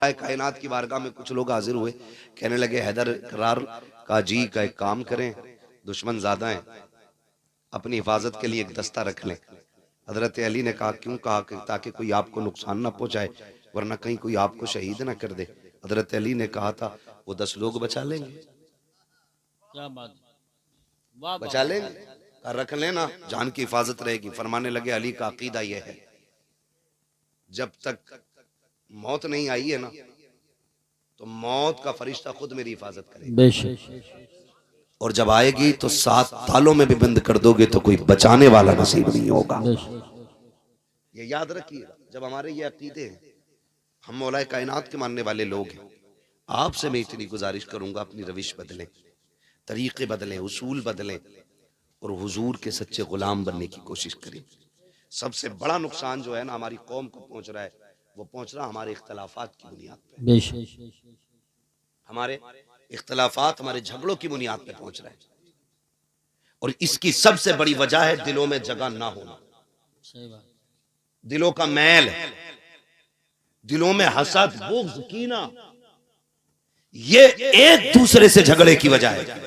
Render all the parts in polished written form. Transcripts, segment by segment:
कायनात की बारगाह में कुछ लोग हाजिर हुए, कहने लगे हैदर करार का जी का एक काम करें, दुश्मन ज्यादा हैं, अपनी हिफाजत के लिए एक दस्ता रख लें। हजरत अली ने कहा क्यों? कहा कि ताकि कोई आपको नुकसान ना पहुंचाए, वरना कहीं कोई आपको शहीद ना कर दे। हजरत अली ने कहा था वो 10 लोग बचा लेंगे, क्या बात, वाह वाह बचा वाह। लेंगे, कहा रख लेना, जान की हिफाजत रहेगी। फरमाने लगे अली का अकीदा यह है जब तक मौत नहीं आई है ना, तो मौत का फरिश्ता खुद मेरी हिफाजत करेगा, बेशक और जब आएगी तो 7 तालों में भी बंद कर दोगे तो कोई बचाने वाला नसीब नहीं होगा। बेशक। ये याद रखिएगा। जब हमारे ये अकीदे हैं, हम मौलाए कायनात के मानने वाले लोग हैं, आपसे मैं इतनी गुजारिश करूंगा अपनी रविश बदलें, तरीके बदलें, उसूल बदलें और हुजूर के सच्चे गुलाम बनने की कोशिश करें। सबसे बड़ा नुकसान जो है ना हमारी कौम को पहुंच रहा है, वो पहुंच रहा हमारे इख्तलाफात की बुनियाद पे। बेशक हमारे इख्तलाफात हमारे झगड़ों की बुनियाद पे पहुंच रहा है, और इसकी सबसे बड़ी वजह है दिलों में जगह ना होना, सही बात। दिलों का मैल, दिलों में हसद, बुग़्ज़, कीना, ये एक दूसरे से झगड़े की वजह है।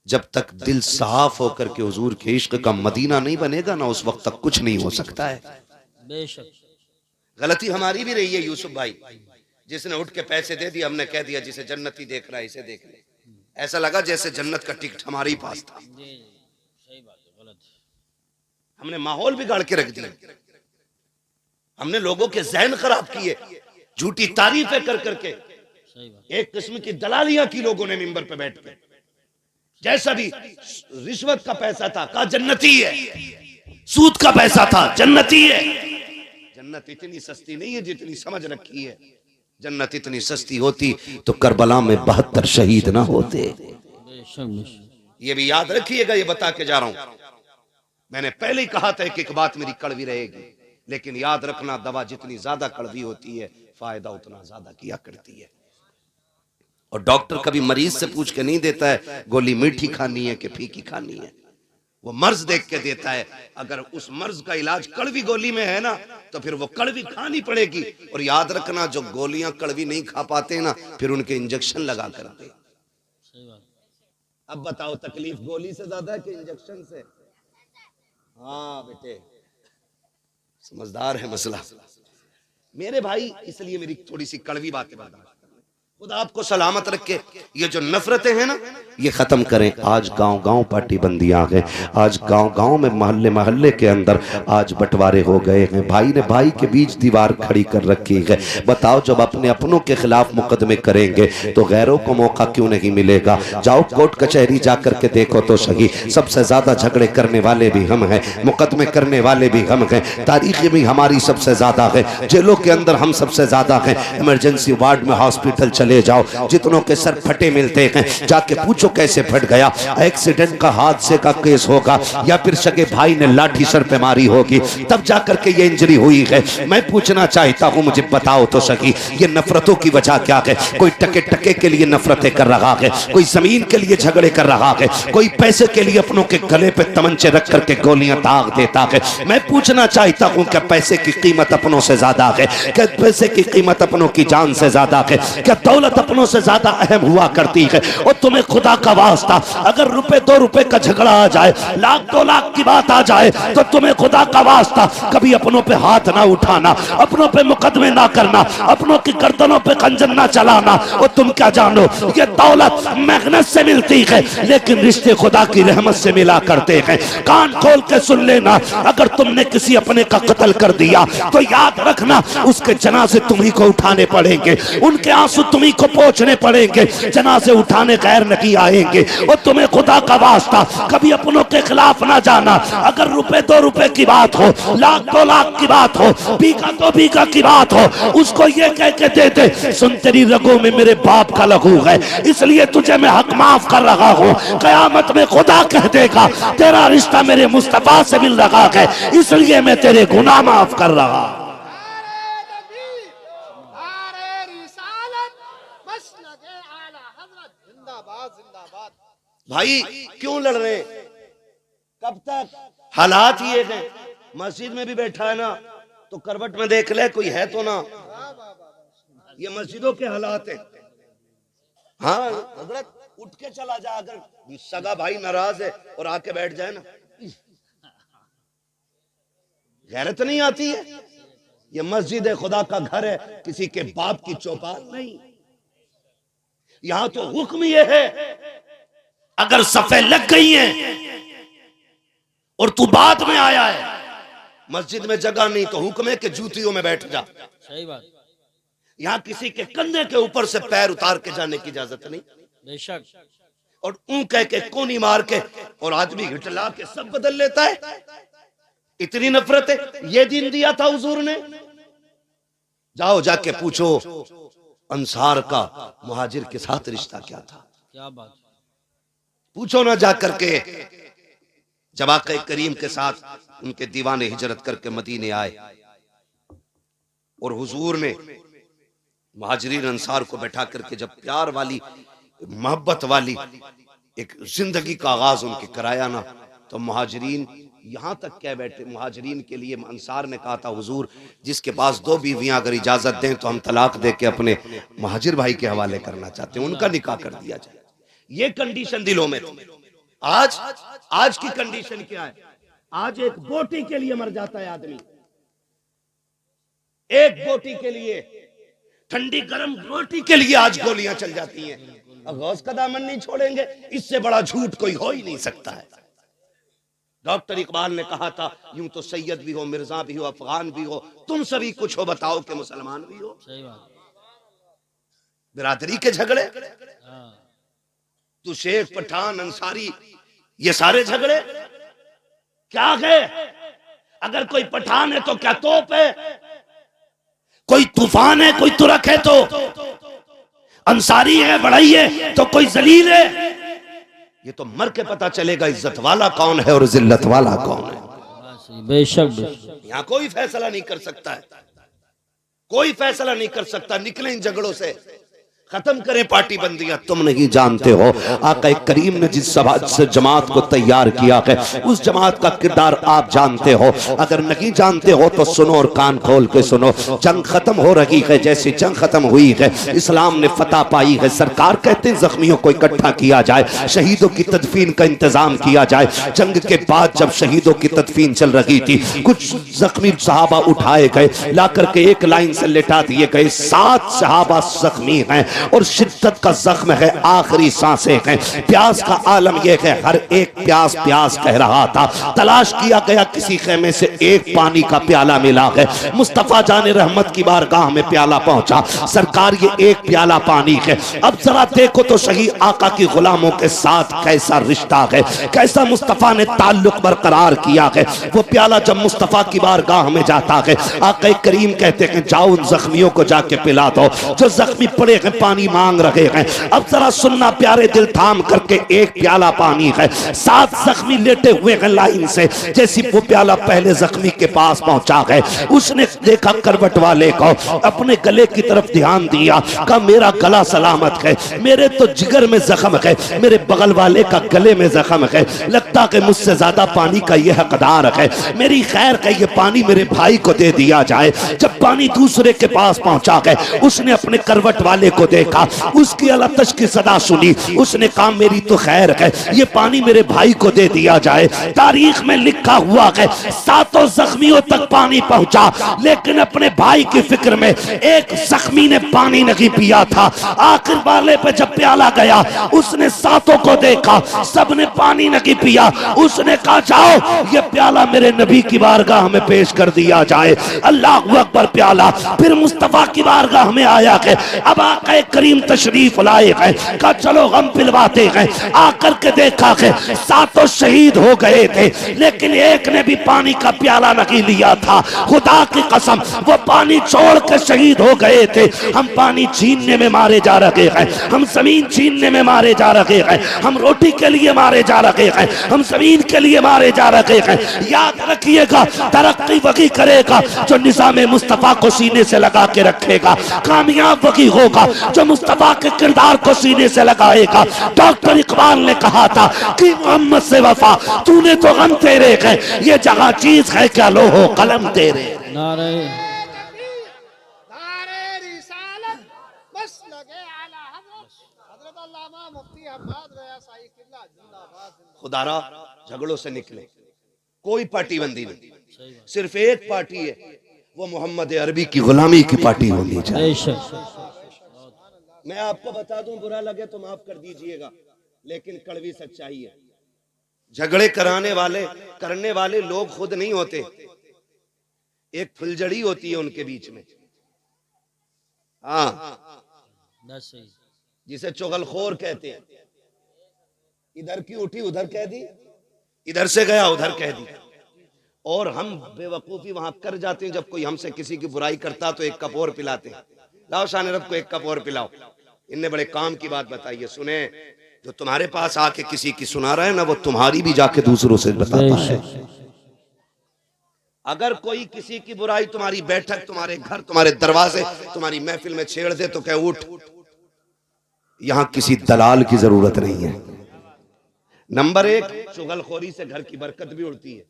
जब तक दिल साफ होकर के हुजूर के इश्क का मदीना नहीं बनेगा ना, उस वक्त तक कुछ नहीं हो सकता है। बेशक गलती हमारी भी रही है यूसुफ भाई, जिसने उठ के पैसे दे दिए, हमने कह दिया जिसे जन्नती देख रहा है इसे देख ले। ऐसा लगा जैसे जन्नत का टिकट हमारे ही पास था। जी, सही बात है, गलत। हमने माहौल बिगाड़ के रख दिया, हमने लोगों के जहन खराब किए, झूठी तारीफें कर करके, सही बात। एक किस्म की दलालियां की लोगों ने मिंबर पे बैठ के। जैसा भी रिश्वत का पैसा था कहा जन्नती है, सूद का पैसा था जन्नती है। जन्नत इतनी सस्ती नहीं है जितनी समझ रखी है। जन्नत इतनी सस्ती होती तो करबला में 72 शहीद ना होते। बेशक बेशक। ये भी याद रखिएगा, ये बता के जा रहा हूं, मैंने पहले ही कहा था कि एक बात मेरी कड़वी रहेगी, लेकिन याद रखना दवा जितनी ज्यादा कड़वी होती है फायदा उतना ज्यादा किया करती है। और डॉक्टर कभी मरीज से पूछ के नहीं देता है गोली मीठी खानी है कि फीकी खानी है, वो मर्ज देख के देता है। अगर उस मर्ज का इलाज कड़वी गोली में है ना, तो फिर वो कड़वी खानी पड़ेगी। और याद रखना जो गोलियां कड़वी नहीं खा पाते ना, फिर उनके इंजेक्शन लगा करते। सही बात। अब बताओ तकलीफ गोली से ज्यादा है कि इंजेक्शन से? हाँ बेटे, समझदार है मसला मेरे भाई, इसलिए मेरी थोड़ी सी कड़वी बातें बता। खुदा आपको सलामत रखे। ये जो नफरतें हैं ना, ये खत्म करें। आज गांव गांव पार्टी बंदी आ गए, आज गांव गांव में मोहल्ले मोहल्ले के अंदर आज बंटवारे हो गए हैं। भाई ने भाई के बीच दीवार खड़ी कर रखी है। बताओ जब अपने अपनों के खिलाफ मुकदमे करेंगे तो गैरों को मौका क्यों नहीं मिलेगा? जाओ कोर्ट कचहरी जाकर के देखो तो सही, सबसे ज्यादा झगड़े करने वाले भी हम हैं, मुकदमे करने वाले भी हम हैं, तारीखें भी हमारी सबसे ज्यादा है, जेलों के अंदर हम सबसे ज्यादा हैं। इमरजेंसी वार्ड में हॉस्पिटल ले जाओ, जितनों के सर फटे मिलते हैं, जाके पूछो कैसे फट गया। एक्सीडेंट का, हादसे का केस होगा, या फिर सगे भाई ने लाठी सर पे मारी होगी, तब जाकर के ये इंजरी हुई है। मैं पूछना चाहता हूं, मुझे बताओ तो सही, ये नफरतों की वजह क्या है? कोई टके टके के लिए नफरतें कर रहा है, कोई जमीन के लिए झगड़े कर रहा है, कोई पैसे के लिए अपनों के गले पे तमंचे रख करके गोलियां दाग देता है। मैं पूछना चाहता हूं, क्या पैसे की कीमत अपनों से ज्यादा है? क्या पैसे की कीमत अपनों की जान से ज्यादा है? क्या दौलत अपनों से ज्यादा अहम हुआ करती है? और तुम्हें खुदा का वास्ता, अगर रुपए 2 रुपए का झगड़ा आ जाए, लाख 2 लाख की बात आ जाए, तो तुम्हें खुदा का वास्ता कभी अपनों पे हाथ ना उठाना, अपनों पे मुकदमे ना करना, अपनों की गर्दनों पे खंजर ना चलाना। और तुम क्या जानो, ये दौलत मेहनत से मिलती है, लेकिन रिश्ते खुदा की रहमत से मिला करते हैं। कान खोल के सुन लेना, अगर तुमने किसी अपने का कत्ल कर दिया तो याद रखना उसके जनाजे तुम्ही को उठाने पड़ेंगे, उनके आंसू तुम्ही को पहुंचने पड़ेंगे, जनाजे उठाने गैर नहीं आएंगे। और तुम्हें खुदा का वास्ता कभी अपनों के खिलाफ ना जाना। अगर रुपए 2 रुपए की बात हो, लाख 2 लाख की बात हो, बीघा 2 बीघा की बात हो, उसको ये कह के दे दे सुन तेरी रगों में मेरे बाप का लहू है, इसलिए तुझे मैं हक माफ कर रहा हूँ। कयामत में खुदा कह देगा तेरा रिश्ता मेरे मुस्तफा से मिल रहा है, इसलिए मैं तेरे गुनाह माफ कर रहा हूं। भाई क्यों लड़ रहे? कब तक? हालात ये हैं। मस्जिद में भी बैठा है ना, तो करवट में देख ले कोई है तो ना, ये मस्जिदों के हालात है। हाँ हजरत उठ के चला जा, अगर सगा भाई नाराज है और आके बैठ जाए ना, गैरत नहीं आती है। ये मस्जिद खुदा का घर है, किसी के बाप की चौपाल नहीं। यहां तो हुक्म ये है, अगर सफे लग गई हैं और तू बाद में आया है, मस्जिद में जगह नहीं तो हुक्म है कि जूतियों में बैठ जा। सही बात। यहां किसी के कंधे के ऊपर से पैर उतार के जाने की इजाजत नहीं। बेशक। और ऊं कह के कोनी मार के और आदमी हिटला के सब बदल लेता है। इतनी नफरत है। ये दिन दिया था हुजूर ने। जाओ जाके पूछो अंसार का मुहाजिर के साथ रिश्ता क्या था। क्या बात। पूछो ना जा करके। जब आका करीम के साथ उनके दीवाने हिजरत करके मदीने आए और हुजूर ने मुहाजिरीन अंसार को बैठा करके जब प्यार वाली मोहब्बत वाली एक जिंदगी का आगाज उनके कराया ना, तो मुहाजिरीन यहां तक कह बैठे, मुहाजिरीन के लिए अंसार ने कहा था हुजूर जिसके पास 2 बीवियां अगर इजाजत दें तो हम तलाक दे के अपने मुहाजिर भाई के हवाले करना चाहते हैं, उनका निकाह कर दिया जाए। ये कंडीशन दिलों में थी। आज की कंडीशन क्या है? आज एक बोटी के लिए मर जाता है आदमी, एक बोटी के लिए, ठंडी गर्म रोटी के लिए आज गोलियां चल जाती हैं। गौस का दामन नहीं छोड़ेंगे, इससे बड़ा झूठ कोई हो ही नहीं सकता है। डॉक्टर इकबाल ने कहा था यूं तो सैयद भी हो, मिर्जा भी हो, अफगान भी हो, तुम सभी कुछ हो, बताओ कि मुसलमान भी हो। सही बात। बिरादरी के झगड़े, तू शेख पठान अंसारी, ये सारे झगड़े क्या है? अगर कोई पठान है तो क्या तोप है, कोई तूफान है, कोई तुरक है तो अंसारी है, बढ़ई है तो कोई जलील है। ये तो मर के पता चलेगा इज्जत वाला कौन है और जिल्लत वाला कौन है। बेशक। यहां कोई फैसला नहीं कर सकता है, कोई फैसला नहीं कर सकता। निकले इन झगड़ों से, खत्म करें पार्टी बंदियां। तुम नहीं जानते हो आका करीम ने जिस जमात को तैयार किया है उस जमात का किरदार आप जानते हो। अगर नहीं जानते हो तो सुनो और कान खोल के सुनो। जंग खत्म हो रही है, जैसी जंग खत्म हुई है इस्लाम ने फतह पाई है। सरकार कहते हैं जख्मियों को इकट्ठा किया जाए, शहीदों की तदफीन का इंतजाम किया जाए। जंग के बाद जब शहीदों की तदफीन चल रही थी, कुछ जख्मी सहाबा उठाए गए, ला करके एक लाइन से लेटा दिए गए। 7 सहाबा जख्मी हैं और शिद्दत का जख्म है, आखिरी सांसें हैं। प्यास का आलम यह है, हर एक प्यास प्यास कह रहा था। तलाश किया गया, किसी खेमे से एक पानी का प्याला मिला है। मुस्तफा जाने रहमत की बारगाह में प्याला पहुंचा। सरकार ये एक प्याला पानी है। अब जरा देखो तो सही आका की गुलामों के साथ कैसा रिश्ता है, कैसा मुस्तफा ने ताल्लुक बरकरार किया है। वो प्याला जब मुस्तफा की बारगाह में जाता है, आका करीम कहते हैं जाओ उन जख्मियों को जाके पिला दो जो जख्मी पड़े हैं, पानी मांग रहे हैं। अब जरा सुनना प्यारे दिल, थाम करके एक प्याला पानी है। 7 जख्मी लेटे हुए हैं लाइन से। जैसी वो प्याला पहले जख्मी के पास पहुंचा है, उसने देखा करवट वाले को, अपने गले की तरफ ध्यान दिया, कहा मेरा गला सलामत है, मेरे तो जिगर में जख्म है, मेरे बगल वाले का गले में जख्म है, लगता है मुझसे ज्यादा पानी का यह हकदार है, मेरी खैर है ये पानी मेरे भाई को दे दिया जाए। जब पानी दूसरे के पास पहुंचा है, उसने अपने करवट वाले को देखा, उसकी अलतश की सदा सुनी, उसने कहा मेरी तो खैर है, ये पानी मेरे भाई को दे दिया जाए। तारीख में लिखा हुआ है 7 जख्मियों तक पानी पहुंचा, लेकिन अपने भाई की फिक्र में एक जख्मी ने पानी नहीं पिया था। आखिर वाले पे जब प्याला गया, उसने 7 को देखा, सबने पानी नहीं पिया। उसने कहा जाओ ये प्याला मेरे नबी की बारगाह में पेश कर दिया जाए। अल्लाह अकबर। प्याला फिर मुस्तफा की बारगाह में आया है। अब आका करीम तशरीफ लाए हैं, कहा चलो हम पिलवाते हैं। आकर के देखा है 7 शहीद हो गए थे, लेकिन एक ने भी पानी का प्याला नहीं लिया था। खुदा की कसम वो पानी छोड़ के शहीद हो गए थे। हम पानी छीनने में मारे जा रहे हैं, हम जमीन छीनने में मारे जा रहे हैं, हम रोटी के लिए मारे जा रहे हैं, हम जमीन के लिए मारे जा रहे हैं। याद रखिएगा तरक्की वही करेगा जो निज़ाम मुस्तफा को सीने से लगा के रखेगा। कामयाब वही होगा जो मुस्तफा के किरदार को सीने से लगाएगा। डॉक्टर इकबाल ने कहा था कि मोहम्मद से वफा तूने तो गम तेरे है, ये जहां चीज है क्या लोहो कलम तेरे। नारे खुदारा झगड़ों से निकले, कोई पार्टी बंदी नहीं, सही बात। सिर्फ एक पार्टी है, वो मोहम्मद अरबी की गुलामी की पार्टी होनी चाहिए। बेशक। मैं आपको बता दूं, बुरा लगे तो माफ कर दीजिएगा, लेकिन कड़वी सच्चाई है। झगड़े करने वाले लोग खुद नहीं होते, एक फुलझड़ी होती है उनके बीच में। हाँ, बस सही। जिसे चुगलखोर कहते हैं। इधर की उठी उधर कह दी, इधर से गया उधर कह दी, और हम बेवकूफी वहां कर जाते हैं। जब कोई हमसे किसी की बुराई करता तो एक कप और पिलाते हैं, लाओ शान रब को एक कप और पिलाओ। इनने बड़े काम की बात बताई है, सुने। जो तुम्हारे पास आके किसी की सुना रहा है ना, वो तुम्हारी भी जाके दूसरों से बताता है। अगर कोई किसी की बुराई तुम्हारी बैठक, तुम्हारे घर, तुम्हारे दरवाजे, तुम्हारी महफिल में छेड़ दे तो कह उठ, यहां किसी दलाल की जरूरत नहीं है। नंबर एक, चुगलखोरी से घर की बरकत भी उड़ती है,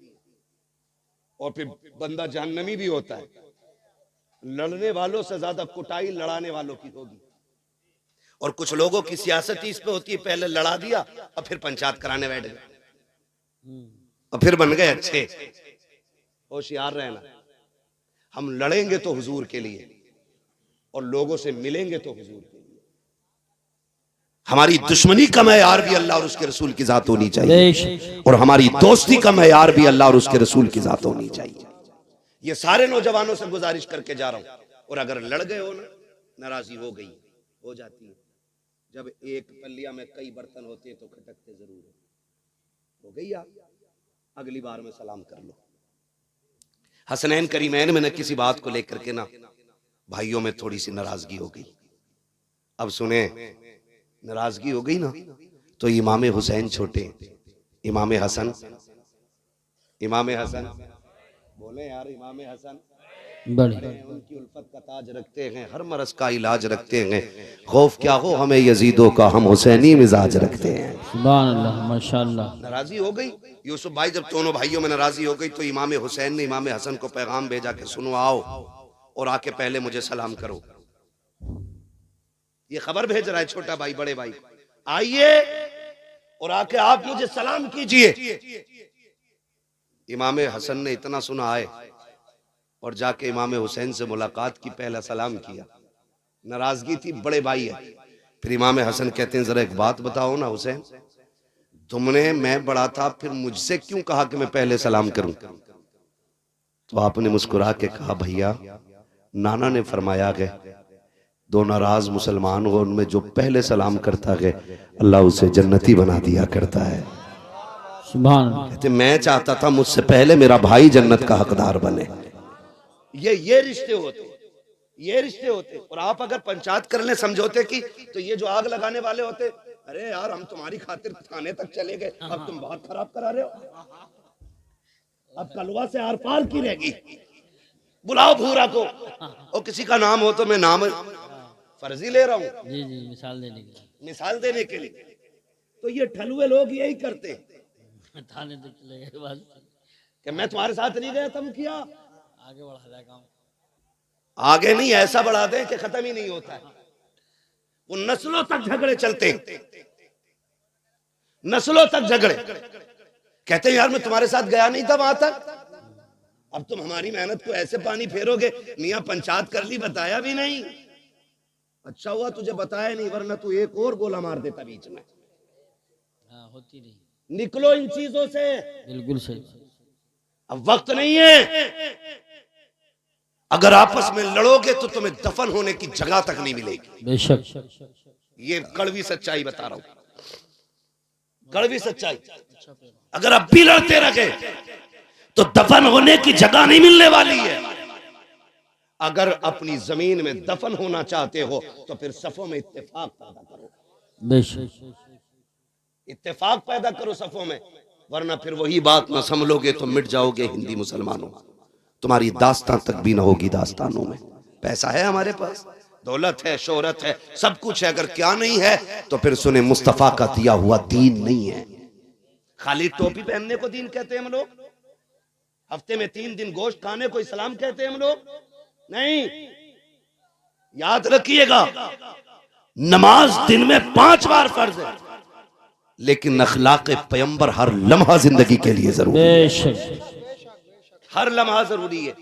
और फिर बंदा जहन्नमी भी होता है। लड़ने वालों से ज्यादा कुटाई लड़ाने वालों की होगी। और कुछ लोगों की सियासत इस पे होती है, पहले लड़ा दिया और फिर पंचायत कराने बैठ गए और फिर बन गए अच्छे। होशियार रहना, हम लड़ेंगे तो हुजूर के लिए और लोगों से मिलेंगे तो हुजूर के लिए। हमारी दुश्मनी का मयार भी अल्लाह और उसके रसूल की जात होनी चाहिए, और हमारी दोस्ती का मयार भी अल्लाह और उसके रसूल की जात होनी चाहिए। ये सारे नौजवानों से गुजारिश करके जा रहा हूं। और अगर लड़ गए हो ना, नाराजगी हो गई, हो जाती है। जब एक पल्लिया में कई बर्तन होते हैं तो खटकते जरूर हो गई। आप अगली बार में सलाम कर लो। हसनैन करीमैन में न किसी बात को लेकर के ना भाइयों में थोड़ी सी नाराजगी हो गई। अब सुने, नाराजगी हो गई ना तो इमाम हुसैन छोटे, इमाम हसन बोले यार, इमाम हसन बड़े हैं, उनकी उल्फत का ताज रखते हैं, हर मरज का इलाज रखते हैं। खौफ क्या हो हमें यजीदों का, हम हुसैनी मिजाज रखते हैं। सुभान अल्लाह, माशाअल्लाह। नाराजी हो गई यूसुफ भाई, जब दोनों भाइयों में नाराजी हो गई तो इमाम हुसैन ने इमाम हसन को पैगाम भेजा कि सुनो, आओ और आके पहले मुझे सलाम करो। ये खबर भेज रहा है छोटा भाई बड़े भाई, आइए और आके आप मुझे सलाम कीजिए। इमाम हसन ने इतना सुना आए और जाके इमाम हुसैन से मुलाकात की, पहला सलाम किया। नाराजगी थी, बड़े भाई है। फिर इमाम हसन कहते हैं, जरा एक बात बताओ ना हुसैन, तुमने, मैं बड़ा था, फिर मुझसे क्यों कहा कि मैं पहले सलाम करूं? तो आपने मुस्कुरा के कहा, भैया नाना ने फरमाया है, दो नाराज मुसलमान हो उनमें जो पहले सलाम करता है अल्लाह उसे जन्नती बना दिया करता है। सुभान। कहते मैं चाहता था मुझसे पहले मेरा भाई जन्नत का हकदार बने। ये रिश्ते होते, ये रिश्ते होते। और आप अगर पंचायत कर ले समझौते की, तो ये जो आग लगाने वाले होते, अरे यार हम तुम्हारी खातिर थाने तक चले गए, अब तुम बात खराब करा रहे हो, अब कलवा से आर पार की रहेगी। बुलाओ भूरा को, और किसी का नाम हो तो मैं नाम फर्जी ले रहा हूँ, जी जी, मिसाल देने के लिए, मिसाल देने के लिए। तो ये ठलुए लोग यही करते थाने तक चले गए बस, कि मैं तुम्हारे साथ नहीं गया था मुखिया, आगे बढ़ा दिया काम। आगे नहीं, ऐसा बढ़ा दें कि खत्म ही नहीं होता है। वो नस्लों तक झगड़े चलते हैं, नस्लों तक झगड़े। कहते हैं यार मैं तुम्हारे साथ गया नहीं था वहां तक, अब तुम हमारी मेहनत को ऐसे पानी फेरोगे। मियां पंचायत कर ली, बताया भी नहीं। अच्छा हुआ तुझे बताया नहीं, वरना तू एक और गोला मार देता बीच में। हाँ, होती नहीं। निकलो इन चीजों से, बिल्कुल सही। अब वक्त नहीं है। अगर आपस में लड़ोगे तो तुम्हें दफन होने की जगह तक नहीं मिलेगी। बेशक, ये कड़वी सच्चाई बता रहा हूं, कड़वी सच्चाई। अगर अब भी लड़ते रहे तो दफन होने की जगह नहीं मिलने वाली है। अगर अपनी जमीन में दफन होना चाहते हो तो फिर सफों में इत्तेफाक पैदा करो। बेशक, इत्तेफाक पैदा करो सफों में, वरना फिर वही बात ना संभलोगे तो मिट जाओगे हिंदी मुसलमानों। तुम्हारी दास्तान तक भी ना होगी दास्तानों में। पैसा है हमारे पास, दौलत है, शोहरत है, सब कुछ है, अगर क्या नहीं है तो फिर सुने मुस्तफा का दिया हुआ दीन नहीं है। खाली टोपी पहनने को दीन कहते हैं हम लोग, हफ्ते में 3 दिन गोश्त खाने को इस्लाम कहते हैं हम लोग? नहीं, याद रखिएगा, नमाज दिन में 5 बार फर्ज है, लेकिन अखलाक पैगंबर हर लम्हा जिंदगी के लिए जरूरी है, बेशक हर लम्हा जरूरी है।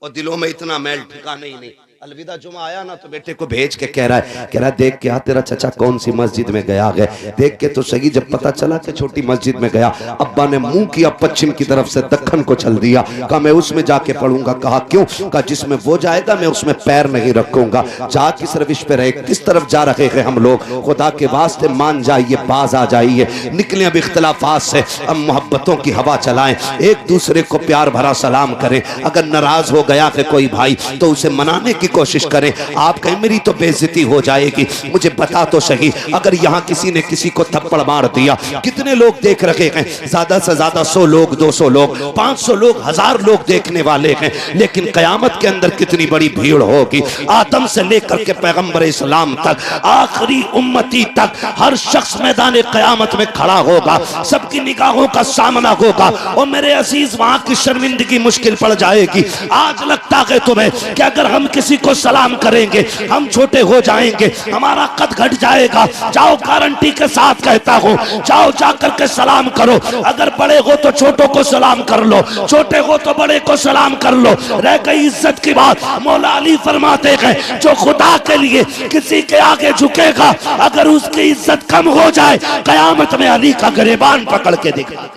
और दिलों में इतना मैल ठिकाना ही नहीं। अलविदा जुमा आया ना तो बेटे को भेज के कह रहा है देख क्या तेरा चचा कौन सी मस्जिद में गया है, देख के तो सही। जब पता चला कि छोटी मस्जिद में गया, अब्बा ने मुंह किया पश्चिम की तरफ से दक्खन को चल दिया। कहा मैं उसमें जाके पढ़ूंगा। कहा क्यों? कहा जिसमें वो जाएगा मैं उसमें पैर नहीं रखूंगा। जा किस रविश पे रहे, किस तरफ जा रहे हैं हम लोग, खुदा के वास्ते मान जाइए, बाज आ जाइए, निकले अब इख्तलाफात से, अब मोहब्बतों की हवा चलाएं, एक दूसरे को प्यार भरा सलाम करें। अगर नाराज हो गया है कोई भाई तो उसे मनाने की कोशिश करें। आप कहें मेरी तो बेइज्जती हो जाएगी, मुझे बता तो सही, अगर यहाँ किसी ने किसी को थप्पड़ मार दिया, कितने लोग देख रहे हैं? ज्यादा से ज्यादा 100 लोग, 200 लोग, 500 लोग, 1000 लोग देखने वाले हैं। लेकिन कयामत के अंदर कितनी बड़ी भीड़ होगी। आदम से लेकर के पैगंबर इस्लाम तक, आखिरी उम्मती तक, हर शख्स मैदान कयामत में खड़ा होगा, सबकी निगाहों का सामना होगा। और मेरे अजीज वहां की शर्मिंदगी मुश्किल पड़ जाएगी। आज लगता है तुम्हें कि अगर हम किसी को सलाम करेंगे हम छोटे हो जाएंगे, हमारा कद घट जाएगा। जाओ, गारंटी के साथ कहता हूं, जाओ जाकर के सलाम करो। अगर बड़े हो तो छोटों को सलाम कर लो, छोटे हो तो बड़े को सलाम कर लो। रह गई इज्जत की बात, मौला अली फरमाते हैं जो खुदा के लिए किसी के आगे झुकेगा, अगर उसकी इज्जत कम हो जाए, कयामत में अली का गिरबान पकड़ के दिखा।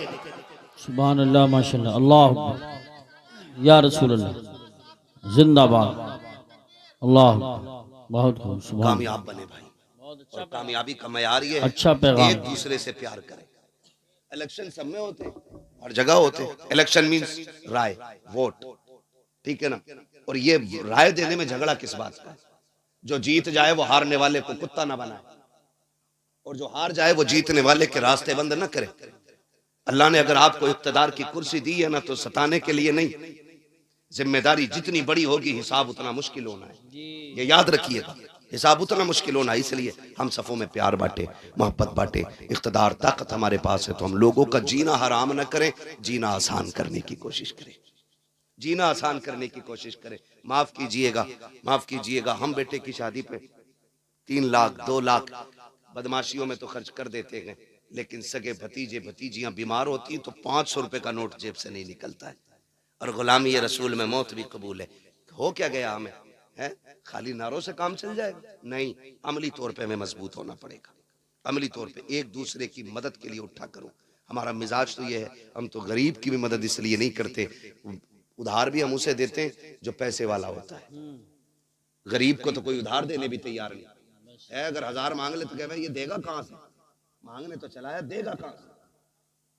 सुभान अल्लाह, माशाअल्लाह, अल्लाह अकबर, या रसूल अल्लाह, जिंदाबाद, अल्लाह, बहुत खूब, सुभान। कामयाब बने भाई, और कामयाबी का मयार ये है अच्छा पैगाम, एक दूसरे से प्यार करें। इलेक्शन सब में होते हैं, हर जगह होते हैं। इलेक्शन मींस राय, वोट, ठीक है ना। और ये राय देने में झगड़ा किस बात का है? जो जीत जाए वो हारने वाले को कुत्ता ना बनाए, और जो हार जाए वो जीतने वाले के रास्ते बंद न करे। अल्लाह ने अगर आपको इख्तिदार की कुर्सी दी है ना तो सताने के लिए नहीं, जिम्मेदारी जितनी बड़ी होगी हिसाब उतना मुश्किल होना है, ये याद रखिएगा, हिसाब उतना मुश्किल होना है। इसलिए हम सफ़ों में प्यार बांटे, मोहब्बत बांटे। इख्तिदार ताकत हमारे पास है तो हम लोगों का जीना हराम न करें, जीना आसान करने की कोशिश करें, जीना आसान करने की कोशिश करें। माफ कीजिएगा, माफ कीजिएगा, हम बेटे की शादी पे 3 लाख 2 लाख बदमाशियों में तो खर्च कर देते हैं, लेकिन सगे भतीजे भतीजियां बीमार होती हैं तो 500 रुपए का नोट जेब से नहीं निकलता है। और गुलामी रसूल में मौत भी कबूल है। हो क्या गया हमें, है खाली नारों से काम चल जाएगा? नहीं, अमली तौर पे हमें मजबूत होना पड़ेगा। अमली तौर पे एक दूसरे की मदद के लिए उठा करो। हमारा मिजाज तो ये है, हम तो गरीब की भी मदद इसलिए नहीं करते, उधार भी हम उसे देते हैं जो पैसे वाला होता है। गरीब को तो कोई उधार देने भी तैयार नहीं है। अगर 1000 मांग ले तो कह भाई ये देगा कहां से, मांगने तो चला है, देगा कहां से,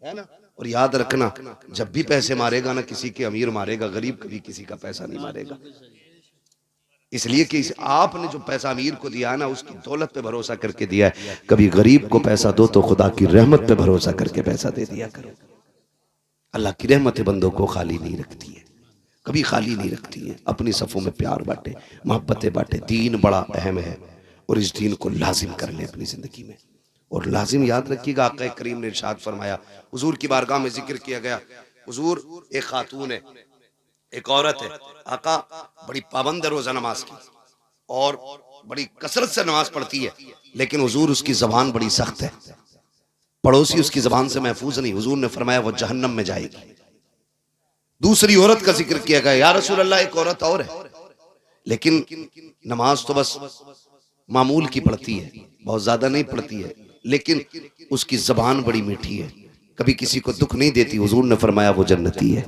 है ना। और याद रखना, जब भी पैसे मारेगा ना किसी के अमीर मारेगा, गरीब कभी किसी का पैसा नहीं मारेगा। इसलिए कि आपने जो पैसा अमीर को दिया है ना उसकी दौलत पे भरोसा करके दिया है। कभी गरीब को पैसा दो तो खुदा की रहमत पे भरोसा करके पैसा दे दिया करो। अल्लाह की रहमत बंदों को खाली नहीं रखती है, कभी खाली नहीं रखती है। अपनी सफ़ों में प्यार बांटे, मोहब्बतें बांटे। दीन बड़ा अहम है और इस दीन को लाजिम कर ले अपनी ज़िंदगी में। और लाजिम याद रखिएगा, आका करीम ने इरशाद फरमाया, हुजूर की बारगाह में जिक्र किया गया, हुजूर एक खातून है, एक औरत है, आका बड़ी पाबंद है रोजा नमाज की और बड़ी कसरत से नमाज पढ़ती है, लेकिन हुजूर उसकी जबान बड़ी सख्त है, पड़ोसी उसकी जबान से महफूज नहीं। हुजूर ने फरमाया वो जहन्नम में जाएगी। दूसरी औरत का जिक्र किया गया, या रसूल अल्लाह एक औरत और है, लेकिन नमाज तो बस मामूल की पढ़ती है, बहुत ज्यादा नहीं पढ़ती है, लेकिन उसकी जबान बड़ी मीठी है, कभी किसी को दुख नहीं देती। हुजूर ने फरमाया वो जन्नती है।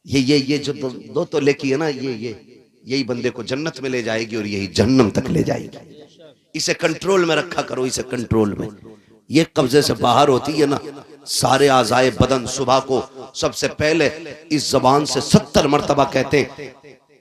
ये जो दो तो लेकी है ना, यही बंदे को जन्नत में ले जाएगी और यही जहन्नम तक ले जाएगी। इसे कंट्रोल में रखा करो, इसे कंट्रोल में। ये कब्जे से बाहर होती है ना, सारे आज़ाए बदन सुबह को सबसे पहले इस जबान से 70 मरतबा कहते हैं